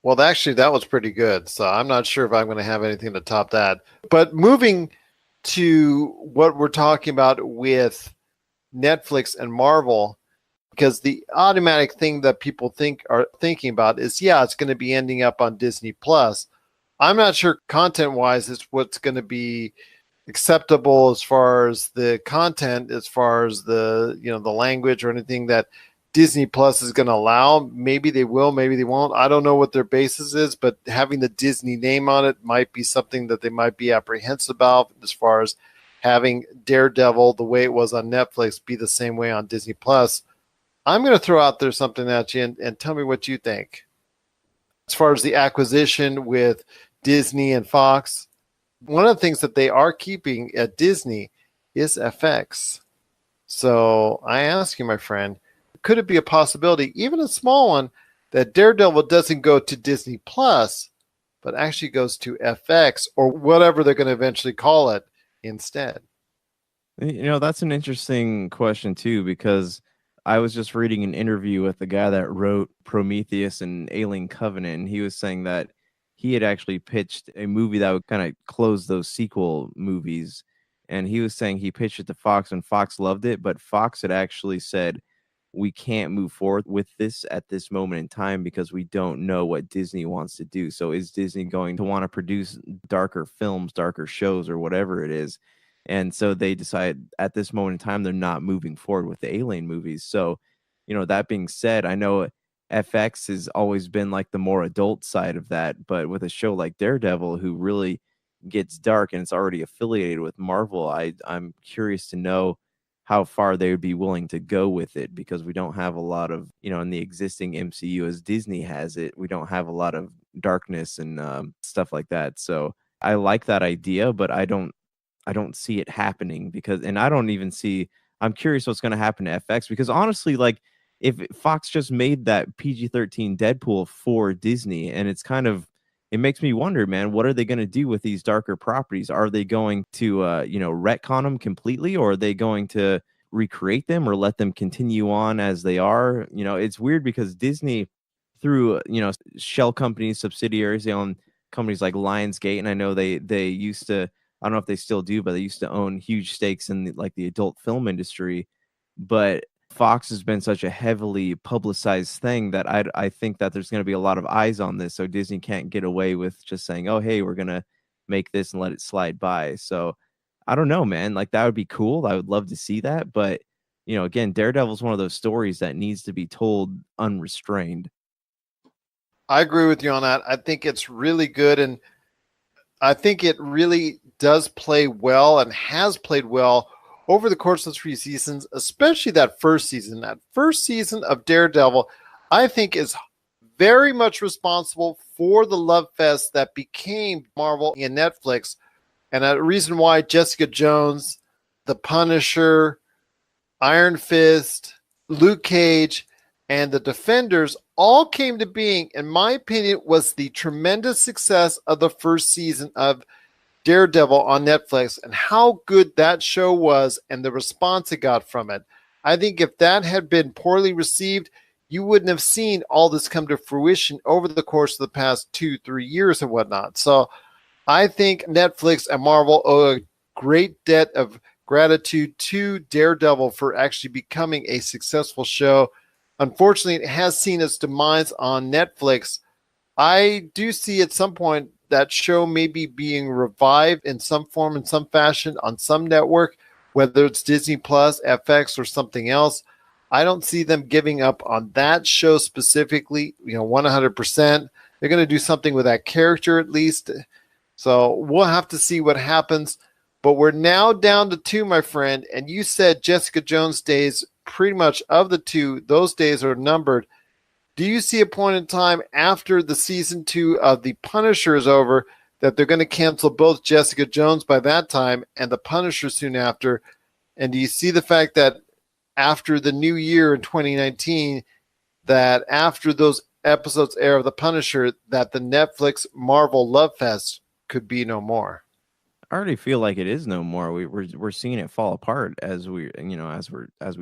Well, actually, that was pretty good. So I'm not sure if I'm going to have anything to top that. But moving to what we're talking about with Netflix and Marvel, because the automatic thing that people are thinking about is, it's going to be ending up on Disney Plus. I'm not sure content-wise is what's going to be acceptable as far as the content, as far as the the language or anything that Disney Plus is going to allow. Maybe they will, maybe they won't. I don't know what their basis is, but having the Disney name on it might be something that they might be apprehensive about, as far as having Daredevil, the way it was on Netflix, be the same way on Disney Plus. I'm going to throw out there something at you and tell me what you think. As far as the acquisition with Disney and Fox, one of the things that they are keeping at Disney is FX. So I ask you, my friend, could it be a possibility, even a small one, that Daredevil doesn't go to Disney Plus, but actually goes to FX or whatever they're going to eventually call it instead?
That's an interesting question too, because I was just reading an interview with the guy that wrote Prometheus and Alien Covenant, and he was saying that he had actually pitched a movie that would kind of close those sequel movies. And he was saying he pitched it to Fox and Fox loved it, but Fox had actually said, we can't move forward with this at this moment in time because we don't know what Disney wants to do. So is Disney going to want to produce darker films, darker shows, or whatever it is? And so they decide at this moment in time, they're not moving forward with the Alien movies. So, that being said, I know FX has always been like the more adult side of that, but with a show like Daredevil, who really gets dark and it's already affiliated with Marvel, I'm curious to know how far they would be willing to go with it, because we don't have a lot of, in the existing MCU as Disney has it, we don't have a lot of darkness and stuff like that. So I like that idea, but I don't see it happening, and I don't even see, I'm curious what's going to happen to FX, because honestly, like, if Fox just made that PG-13 Deadpool for Disney, and it makes me wonder, man, what are they going to do with these darker properties? Are they going to, retcon them completely, or are they going to recreate them or let them continue on as they are? It's weird because Disney, through, shell companies, subsidiaries, they own companies like Lionsgate. And I know they used to, I don't know if they still do, but they used to own huge stakes in the adult film industry. But Fox has been such a heavily publicized thing that I think that there's going to be a lot of eyes on this. So Disney can't get away with just saying, oh, hey, we're going to make this and let it slide by. So I don't know, man. Like, that would be cool. I would love to see that. But, again, Daredevil's one of those stories that needs to be told unrestrained.
I agree with you on that. I think it's really good. And I think it really does play well and has played well over the course of 3 seasons, especially that first season. That first season of Daredevil, I think, is very much responsible for the love fest that became Marvel and Netflix. And a reason why Jessica Jones, The Punisher, Iron Fist, Luke Cage, and The Defenders all came to being, in my opinion, was the tremendous success of the first season of Daredevil on Netflix, and how good that show was and the response it got from it. I think if that had been poorly received, you wouldn't have seen all this come to fruition over the course of the past 2-3 years and whatnot. So I think Netflix and Marvel owe a great debt of gratitude to Daredevil for actually becoming a successful show. Unfortunately, it has seen its demise on Netflix. I do see at some point that show maybe being revived in some form, in some fashion, on some network, whether it's Disney Plus, FX, or something else. I don't see them giving up on that show specifically, 100%. They're going to do something with that character at least. So we'll have to see what happens. But we're now down to 2, my friend. And you said Jessica Jones days, pretty much of the 2, those days are numbered. Do you see a point in time after the season 2 of The Punisher is over that they're going to cancel both Jessica Jones by that time and The Punisher soon after? And do you see the fact that after the new year in 2019, that after those episodes air of The Punisher, that the Netflix Marvel Love Fest could be no more?
I already feel like it is no more. We're seeing it fall apart as we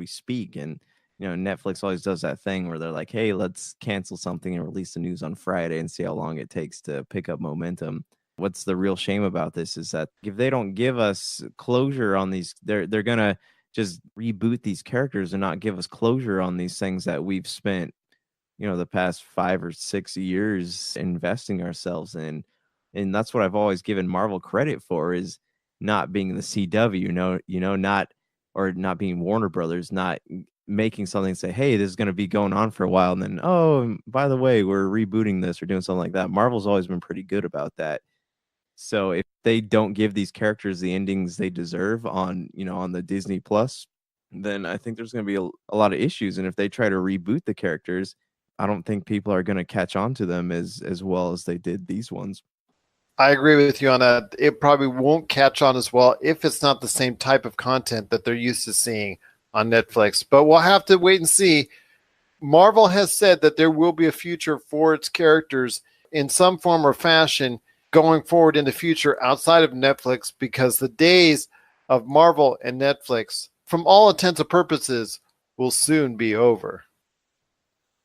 speak. And Netflix always does that thing where they're like, hey, let's cancel something and release the news on Friday and see how long it takes to pick up momentum. What's the real shame about this is that if they don't give us closure on these, they're gonna just reboot these characters and not give us closure on these things that we've spent the past 5 or 6 years investing ourselves in. And that's what I've always given Marvel credit for, is not being the CW, not being Warner Brothers, not making something say, hey, this is going to be going on for a while, and then, oh, by the way, we're rebooting this or doing something like that. Marvel's always been pretty good about that. So if they don't give these characters the endings they deserve on the Disney Plus, then I think there's going to be a lot of issues. And if they try to reboot the characters, I don't think people are going to catch on to them as well as they did these ones.
I agree with you on that. It probably won't catch on as well if it's not the same type of content that they're used to seeing on Netflix. But we'll have to wait and see. Marvel has said that there will be a future for its characters in some form or fashion going forward in the future outside of Netflix, because the days of Marvel and Netflix, from all intents and purposes, will soon be over.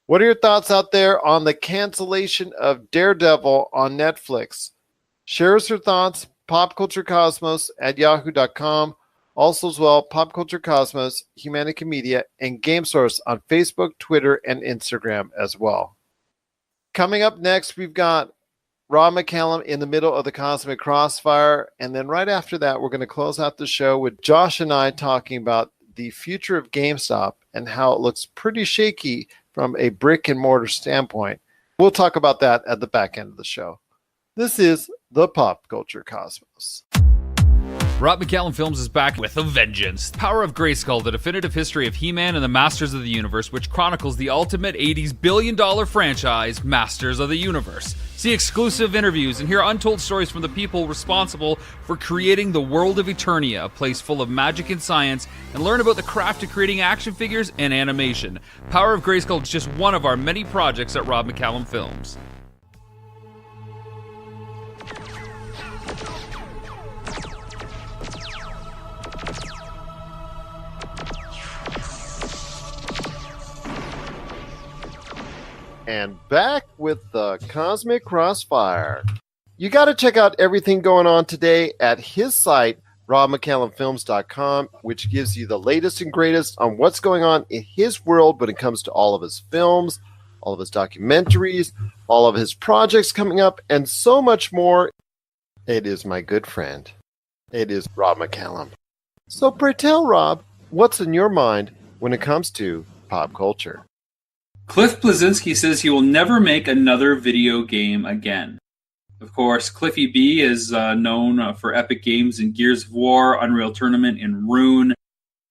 What are your thoughts out there on the cancellation of Daredevil on Netflix? Share us your thoughts, popculturecosmos@yahoo.com. Also as well, Pop Culture Cosmos, Humanica Media, and GameSource on Facebook, Twitter, and Instagram as well. Coming up next, we've got Rob McCallum in the middle of the Cosmic Crossfire. And then right after that, we're going to close out the show with Josh and I talking about the future of GameStop and how it looks pretty shaky from a brick and mortar standpoint. We'll talk about that at the back end of the show. This is the Pop Culture Cosmos.
Rob McCallum Films is back with a vengeance. Power of Grayskull, the definitive history of He-Man and the Masters of the Universe, which chronicles the ultimate 80s billion-dollar franchise, Masters of the Universe. See exclusive interviews and hear untold stories from the people responsible for creating the world of Eternia, a place full of magic and science, and learn about the craft of creating action figures and animation. Power of Grayskull is just one of our many projects at Rob McCallum Films.
And back with the Cosmic Crossfire. You got to check out everything going on today at his site, robmccallumfilms.com, which gives you the latest and greatest on what's going on in his world when it comes to all of his films, all of his documentaries, all of his projects coming up, and so much more. It is my good friend. It is Rob McCallum. So pray tell, Rob, what's in your mind when it comes to pop culture?
Cliff Bleszinski says he will never make another video game again. Of course, Cliffy B is known for epic games in Gears of War, Unreal Tournament, and Rune.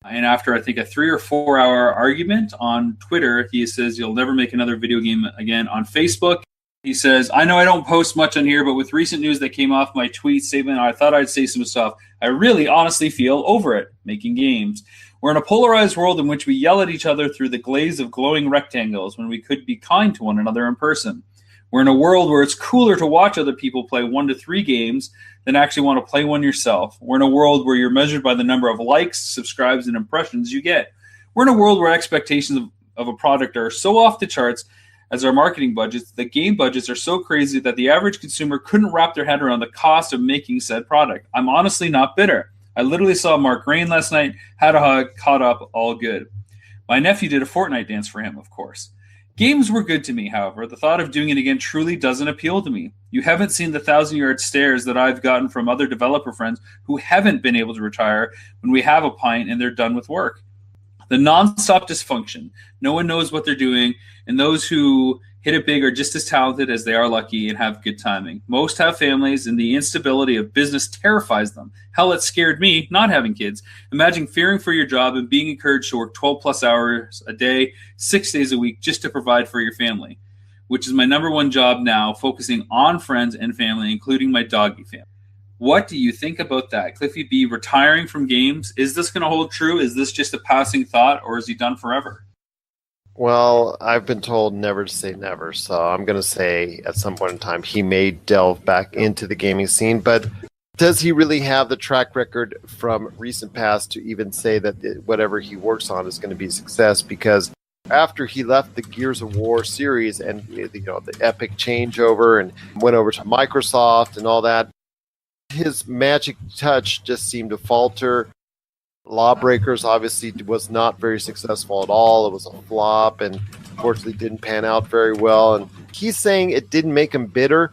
And after, I think, a 3 or 4 hour argument on Twitter, he says he'll never make another video game again. On Facebook, he says, I know I don't post much on here, but with recent news that came off my tweet statement, I thought I'd say some stuff. I really honestly feel over it, making games. We're in a polarized world in which we yell at each other through the glaze of glowing rectangles when we could be kind to one another in person. We're in a world where it's cooler to watch other people play 1 to 3 games than actually want to play one yourself. We're in a world where you're measured by the number of likes, subscribes, and impressions you get. We're in a world where expectations of a product are so off the charts as our marketing budgets, the game budgets are so crazy that the average consumer couldn't wrap their head around the cost of making said product. I'm honestly not bitter. I literally saw Mark Rain last night, had a hug, caught up, all good. My nephew did a Fortnite dance for him, of course. Games were good to me, however. The thought of doing it again truly doesn't appeal to me. You haven't seen the 1,000-yard stares that I've gotten from other developer friends who haven't been able to retire when we have a pint and they're done with work. The nonstop dysfunction. No one knows what they're doing, and those who hit it big are just as talented as they are lucky and have good timing. Most have families, and the instability of business terrifies them. Hell, it scared me not having kids. Imagine fearing for your job and being encouraged to work 12 plus hours a day, 6 days a week, just to provide for your family, which is my number one job now, focusing on friends and family, including my doggy family. What do you think about that? Cliffy B retiring from games, is this going to hold true? Is this just a passing thought, or is he done forever?
Well, I've been told never to say never, so I'm going to say at some point in time he may delve back into the gaming scene, but does he really have the track record from recent past to even say that whatever he works on is going to be a success? Because after he left the Gears of War series and the epic changeover and went over to Microsoft and all that, his magic touch just seemed to falter. Lawbreakers obviously was not very successful at all. It was a flop and unfortunately didn't pan out very well. And he's saying it didn't make him bitter,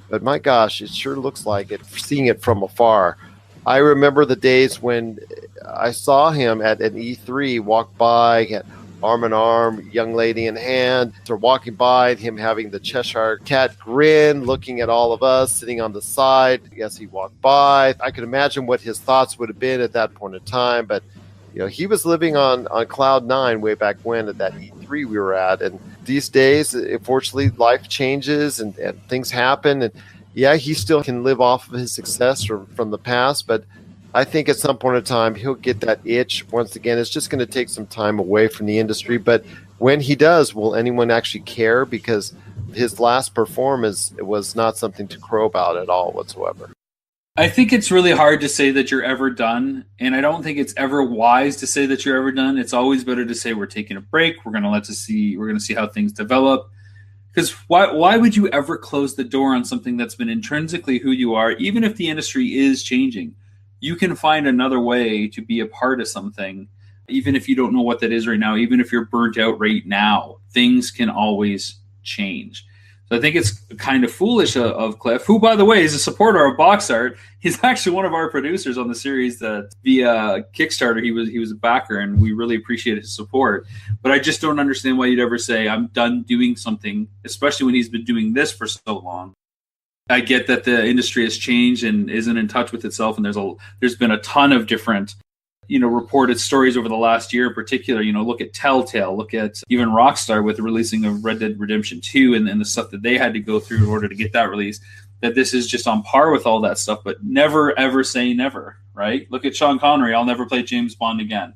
but my gosh, it sure looks like it, seeing it from afar. I remember the days when I saw him at an E3 walk by, get arm in arm, young lady in hand. They're walking by, him having the Cheshire Cat grin, looking at all of us, sitting on the side. Yes, he walked by. I could imagine what his thoughts would have been at that point in time, but he was living on cloud nine way back when at that E3 we were at. And these days, unfortunately, life changes and things happen. And yeah, he still can live off of his success from the past, but I think at some point in time, he'll get that itch. Once again, it's just going to take some time away from the industry. But when he does, will anyone actually care? Because his last performance was not something to crow about at all whatsoever.
I think it's really hard to say that you're ever done. And I don't think it's ever wise to say that you're ever done. It's always better to say we're taking a break. We're going to see how things develop. Because why would you ever close the door on something that's been intrinsically who you are, even if the industry is changing? You can find another way to be a part of something, even if you don't know what that is right now, even if you're burnt out right now, things can always change. So I think it's kind of foolish of Cliff, who, by the way, is a supporter of Box Art. He's actually one of our producers on the series that via Kickstarter, he was a backer, and we really appreciate his support. But I just don't understand why you'd ever say, I'm done doing something, especially when he's been doing this for so long. I get that the industry has changed and isn't in touch with itself, and there's been a ton of different, reported stories over the last year in particular. Look at Telltale, look at even Rockstar with the releasing of Red Dead Redemption 2 and the stuff that they had to go through in order to get that release, that this is just on par with all that stuff, but never, ever say never, right? Look at Sean Connery, I'll never play James Bond again.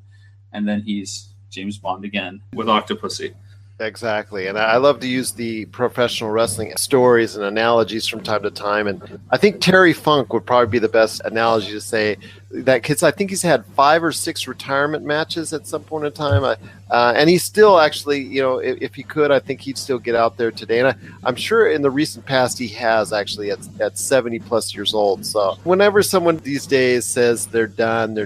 And then he's James Bond again with Octopussy.
Exactly. And I love to use the professional wrestling stories and analogies from time to time. And I think Terry Funk would probably be the best analogy to say that, because I think he's had 5 or 6 retirement matches at some point in time. And he's still actually, if he could, I think he'd still get out there today. And I'm sure in the recent past he has actually at 70 plus years old. So whenever someone these days says they're done,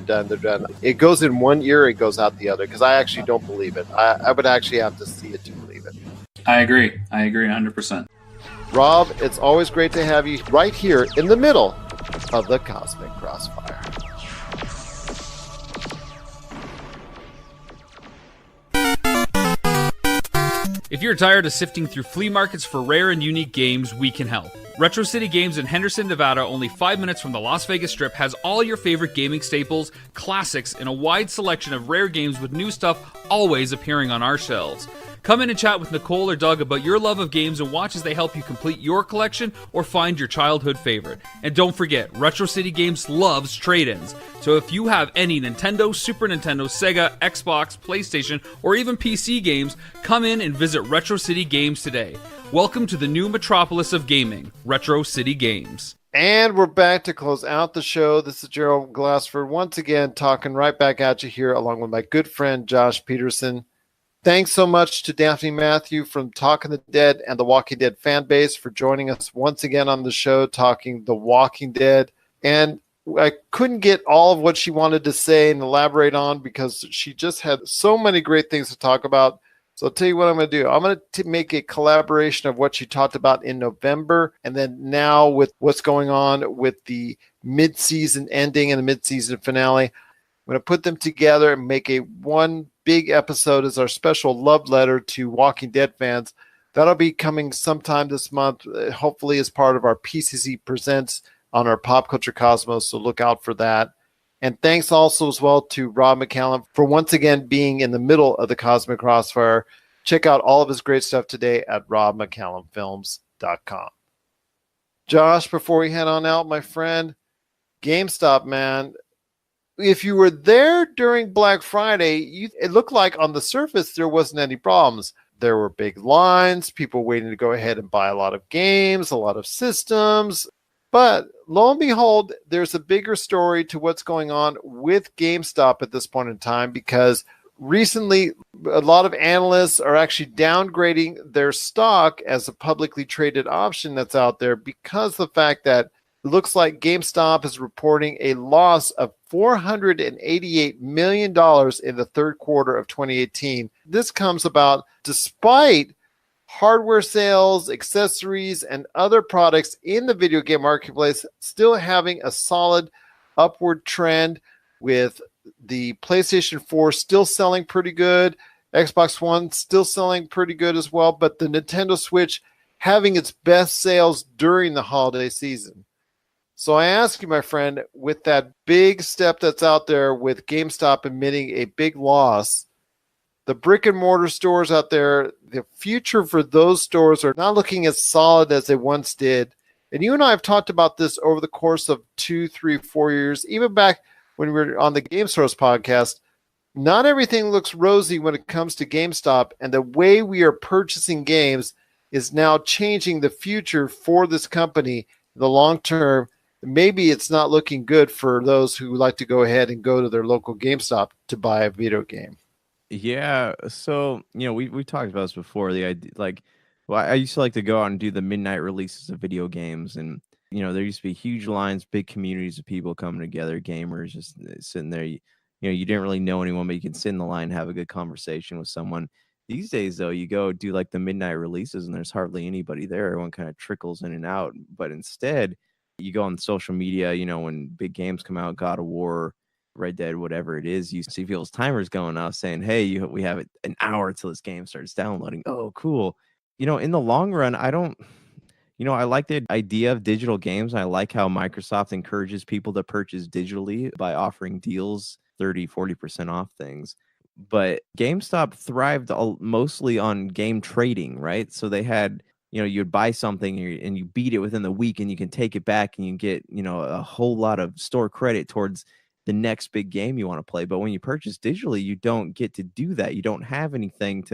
it goes in one ear, it goes out the other, because I actually don't believe it. I would actually have to see it to believe it.
I agree 100%.
Rob, it's always great to have you right here in the middle of the Cosmic Crossfire.
If you're tired of sifting through flea markets for rare and unique games, we can help. Retro City Games in Henderson, Nevada, only 5 minutes from the Las Vegas Strip, has all your favorite gaming staples, classics, and a wide selection of rare games with new stuff always appearing on our shelves. Come in and chat with Nicole or Doug about your love of games and watch as they help you complete your collection or find your childhood favorite. And don't forget, Retro City Games loves trade-ins. So if you have any Nintendo, Super Nintendo, Sega, Xbox, PlayStation, or even PC games, come in and visit Retro City Games today. Welcome to the new metropolis of gaming, Retro City Games.
And we're back to close out the show. This is Gerald Glassford once again talking right back at you here along with my good friend Josh Peterson. Thanks so much to Daphne Matthew from Talking the Dead and the Walking Dead fan base for joining us once again on the show talking The Walking Dead. And I couldn't get all of what she wanted to say and elaborate on because she just had so many great things to talk about. So I'll tell you what I'm going to do. I'm going to make a collaboration of what you talked about in November, and then now with what's going on with the mid-season ending and the mid-season finale. I'm going to put them together and make a one big episode as our special love letter to Walking Dead fans. That'll be coming sometime this month, hopefully as part of our PCC Presents on our Pop Culture Cosmos, so look out for that. And thanks also as well to Rob McCallum for once again being in the middle of the Cosmic Crossfire. Check out all of his great stuff today at robmccallumfilms.com. Josh, before we head on out, my friend, GameStop, man, if you were there during Black Friday, it looked like on the surface there wasn't any problems. There were big lines, people waiting to go ahead and buy a lot of games, a lot of systems. But lo and behold, there's a bigger story to what's going on with GameStop at this point in time, because recently a lot of analysts are actually downgrading their stock as a publicly traded option that's out there because of the fact that it looks like GameStop is reporting a loss of $488 million in the third quarter of 2018. This comes about despite hardware sales, accessories, and other products in the video game marketplace still having a solid upward trend, with the PlayStation 4 still selling pretty good, Xbox One still selling pretty good as well, but the Nintendo Switch having its best sales during the holiday season. So I ask you, my friend, with that big step that's out there with GameStop admitting a big loss, the brick and mortar stores out there, the future for those stores are not looking as solid as they once did. And you and I have talked about this over the course of 2, 3, 4 years, even back when we were on the Game Source podcast. Not everything looks rosy when it comes to GameStop, and the way we are purchasing games is now changing the future for this company in the long term. Maybe it's not looking good for those who like to go ahead and go to their local GameStop to buy a video game.
Yeah, so we talked about this before. The idea, like, well, I used to like to go out and do the midnight releases of video games, and there used to be huge lines, big communities of people coming together, gamers just sitting there. You didn't really know anyone, but you can sit in the line, have a good conversation with someone. These days, though, you go do like the midnight releases, and there's hardly anybody there. Everyone kind of trickles in and out. But instead, you go on social media. When big games come out, God of War, Red Dead, whatever it is, you see people's timers going off saying, hey, we have an hour till this game starts downloading. Oh, cool. In the long run, I don't, I like the idea of digital games. I like how Microsoft encourages people to purchase digitally by offering deals, 30-40% off things. But GameStop thrived mostly on game trading, right? So they had, you'd buy something and you beat it within the week, and you can take it back and you get, a whole lot of store credit towards the next big game you want to play. But when you purchase digitally, you don't get to do that. You don't have anything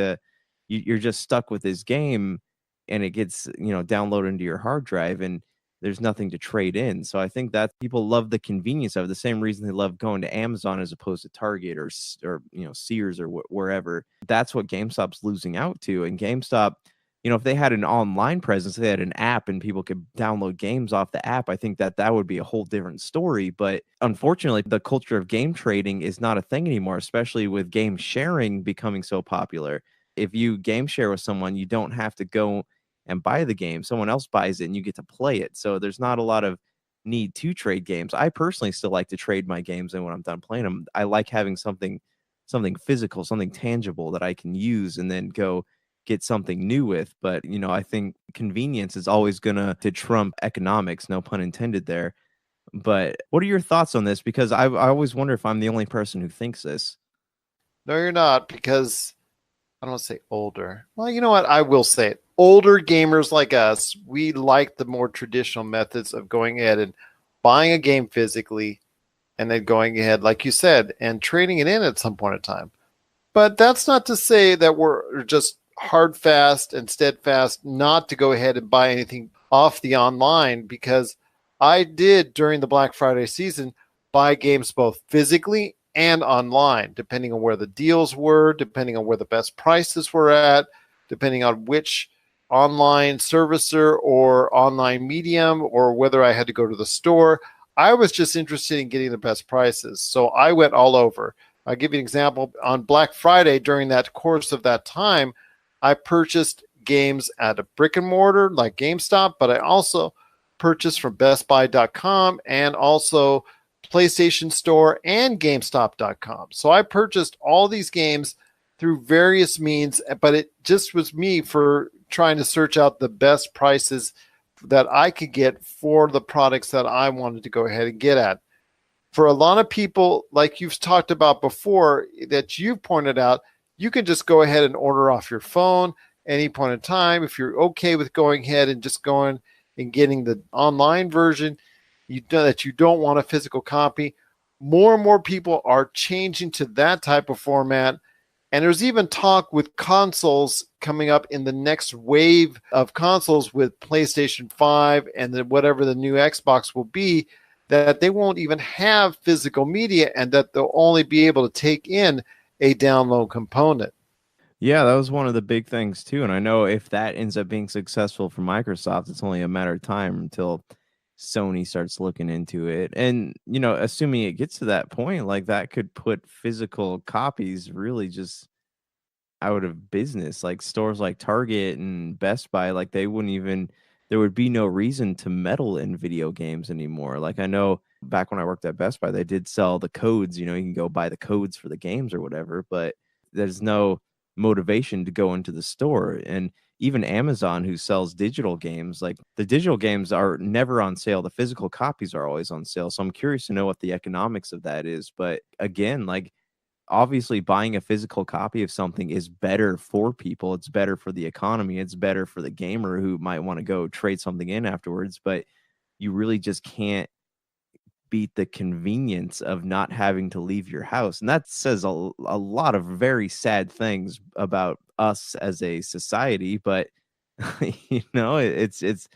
you're just stuck with this game, and it gets, downloaded into your hard drive, and there's nothing to trade in. So I think that people love the convenience of it, the same reason they love going to Amazon as opposed to Target or Sears or wherever. That's what GameStop's losing out to. And GameStop, if they had an online presence, they had an app and people could download games off the app, I think that would be a whole different story. But unfortunately, the culture of game trading is not a thing anymore, especially with game sharing becoming so popular. If you game share with someone, you don't have to go and buy the game. Someone else buys it and you get to play it. So there's not a lot of need to trade games. I personally still like to trade my games, and when I'm done playing them, I like having something physical, something tangible that I can use and then go get something new with. But I think convenience is always gonna to trump economics, no pun intended there. But what are your thoughts on this? Because I always wonder if I'm the only person who thinks this.
No, you're not, because I don't want to say older. Well, you know what? I will say it. Older gamers like us, we like the more traditional methods of going ahead and buying a game physically and then going ahead, like you said, and trading it in at some point in time. But that's not to say that we're just hard, fast, and steadfast not to go ahead and buy anything off the online, because I did during the Black Friday season buy games both physically and online, depending on where the deals were, depending on where the best prices were at, depending on which online servicer or online medium, or whether I had to go to the store. I was just interested in getting the best prices. So I went all over. I'll give you an example. On Black Friday, during that course of that time, I purchased games at a brick and mortar like GameStop, but I also purchased from BestBuy.com and also PlayStation Store and GameStop.com. So I purchased all these games through various means, but it just was me for trying to search out the best prices that I could get for the products that I wanted to go ahead and get at. For a lot of people, like you've talked about before, that you've pointed out, you can just go ahead and order off your phone any point in time. If you're okay with going ahead and just going and getting the online version, you know that you don't want a physical copy. More and more people are changing to that type of format. And there's even talk with consoles coming up in the next wave of consoles with PlayStation 5 and then whatever the new Xbox will be, that they won't even have physical media and that they'll only be able to take in a download component.
Yeah, that was one of the big things too. And I know if that ends up being successful for Microsoft, it's only a matter of time until Sony starts looking into it. And, you know, assuming it gets to that point, like that could put physical copies really just out of business. Like stores like Target and Best Buy, like they wouldn't even, there would be no reason to meddle in video games anymore. Like I know back when I worked at Best Buy, they did sell the codes, you know, you can go buy the codes for the games or whatever, but there's no motivation to go into the store. And even Amazon, who sells digital games, like the digital games are never on sale. The physical copies are always on sale. So I'm curious to know what the economics of that is. But again, like obviously buying a physical copy of something is better for people. It's better for the economy. It's better for the gamer who might want to go trade something in afterwards. But you really just can't beat the convenience of not having to leave your house. And that says a lot of very sad things about us as a society. But, you know, it's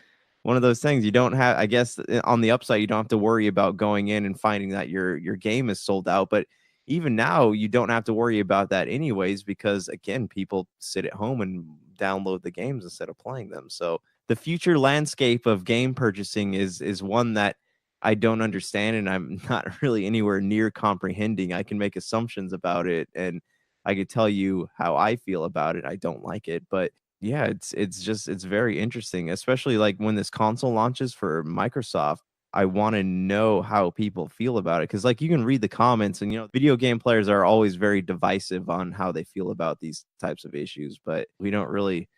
one of those things you don't have, I guess, on the upside, you don't have to worry about going in and finding that your game is sold out. But even now, you don't have to worry about that anyways, because, again, people sit at home and download the games instead of playing them. So the future landscape of game purchasing is one that I don't understand, and I'm not really anywhere near comprehending. I can make assumptions about it, and I could tell you how I feel about it. I don't like it, but yeah, it's very interesting, especially like when this console launches for Microsoft. I want to know how people feel about it, because like you can read the comments, and you know, video game players are always very divisive on how they feel about these types of issues, but we don't really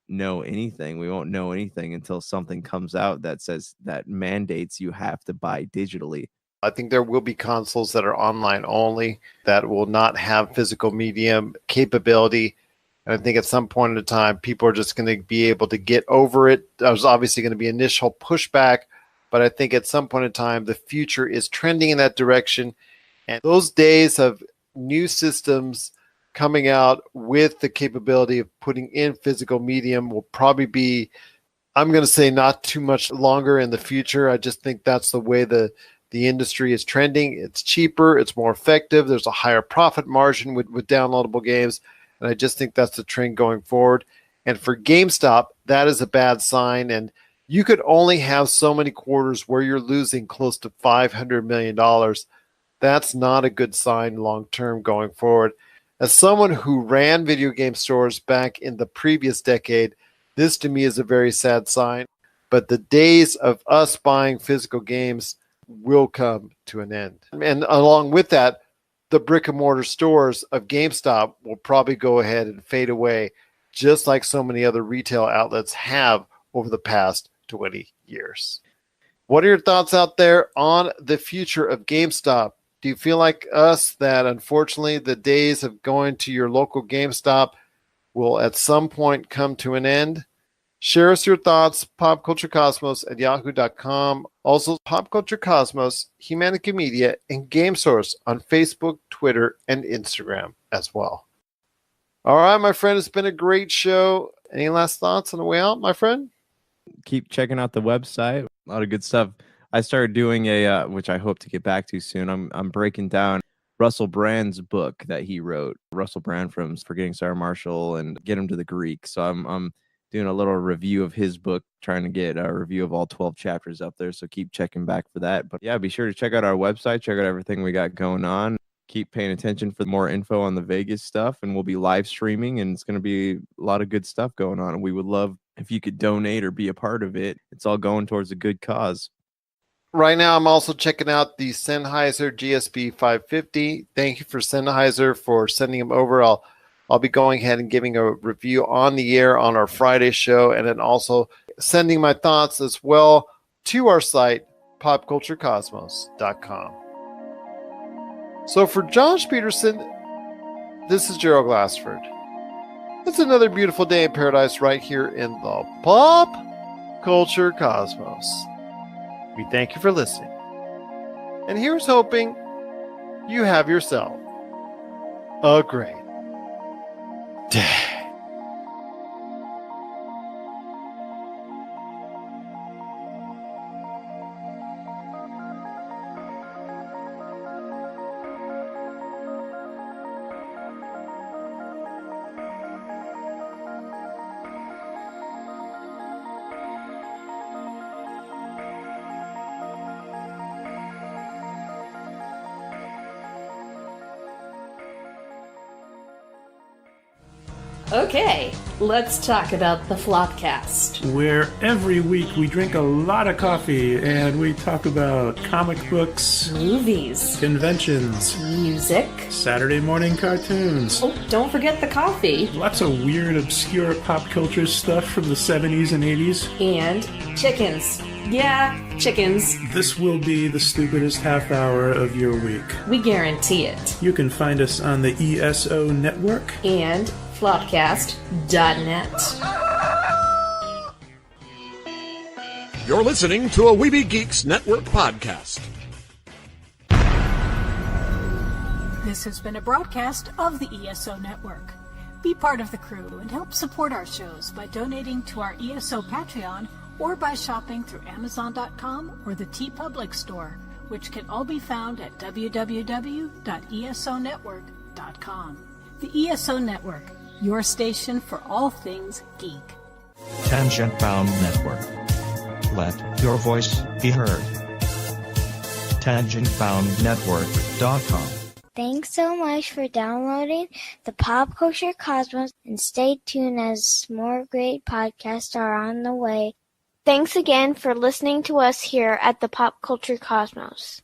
know anything. We won't know anything until something comes out that says that mandates you have to buy digitally.
I think there will be consoles that are online only that will not have physical medium capability. And I think at some point in time, people are just going to be able to get over it. There's obviously going to be initial pushback, but I think at some point in time, the future is trending in that direction. And those days of new systems coming out with the capability of putting in physical medium will probably be, I'm going to say, not too much longer in the future. I just think that's the way the industry is trending. It's cheaper, it's more effective, there's a higher profit margin with downloadable games, and I just think that's the trend going forward. And for GameStop, that is a bad sign, and you could only have so many quarters where you're losing close to $500 million. That's not a good sign long term going forward. As someone who ran video game stores back in the previous decade, this to me is a very sad sign. But the days of us buying physical games will come to an end. And along with that, the brick and mortar stores of GameStop will probably go ahead and fade away, just like so many other retail outlets have over the past 20 years. What are your thoughts out there on the future of GameStop? Do you feel like us that unfortunately the days of going to your local GameStop will at some point come to an end? Share us your thoughts, popculturecosmos@yahoo.com. Also, Pop Culture Cosmos, Humanica Media, and Game Source on Facebook, Twitter, and Instagram as well. All right, my friend, it's been a great show. Any last thoughts on the way out, my friend?
Keep checking out the website. A lot of good stuff. I started doing a, which I hope to get back to soon. I'm breaking down Russell Brand's book that he wrote. Russell Brand from Forgetting Sarah Marshall and Get Him to the Greek. So I'm doing a little review of his book, trying to get a review of all 12 chapters up there. So keep checking back for that. But yeah, be sure to check out our website, check out everything we got going on. keep paying attention for more info on the Vegas stuff, and we'll be live streaming, and it's going to be a lot of good stuff going on. And we would love if you could donate or be a part of it. It's all going towards a good cause.
Right now, I'm also checking out the Sennheiser GSB 550. Thank you for Sennheiser for sending them over. I'll be going ahead and giving a review on the air on our Friday show, and then also sending my thoughts as well to our site, popculturecosmos.com. So for Josh Peterson, this is Gerald Glassford. It's another beautiful day in paradise right here in the Pop Culture Cosmos. We thank you for listening. And here's hoping you have yourself a great day.
Okay, let's talk about the Flopcast.
Where every week we drink a lot of coffee and we talk about comic books,
movies,
conventions,
music,
Saturday morning cartoons.
Oh, don't forget the coffee.
Lots of weird, obscure pop culture stuff from the 70s and 80s.
And chickens. Yeah, chickens.
This will be the stupidest half hour of your week.
We guarantee it.
You can find us on the ESO network
and flopcast.net.
You're listening to a Weeby Geeks Network podcast.
This has been a broadcast of the ESO Network. Be part of the crew and help support our shows by donating to our ESO Patreon or by shopping through Amazon.com or the TeePublic store, which can all be found at www.esonetwork.com. The ESO Network, your station for all things geek.
Tangent Bound Network. Let your voice be heard. TangentBoundNetwork.com.
Thanks so much for downloading the Pop Culture Cosmos, and stay tuned as more great podcasts are on the way. Thanks again for listening to us here at the Pop Culture Cosmos.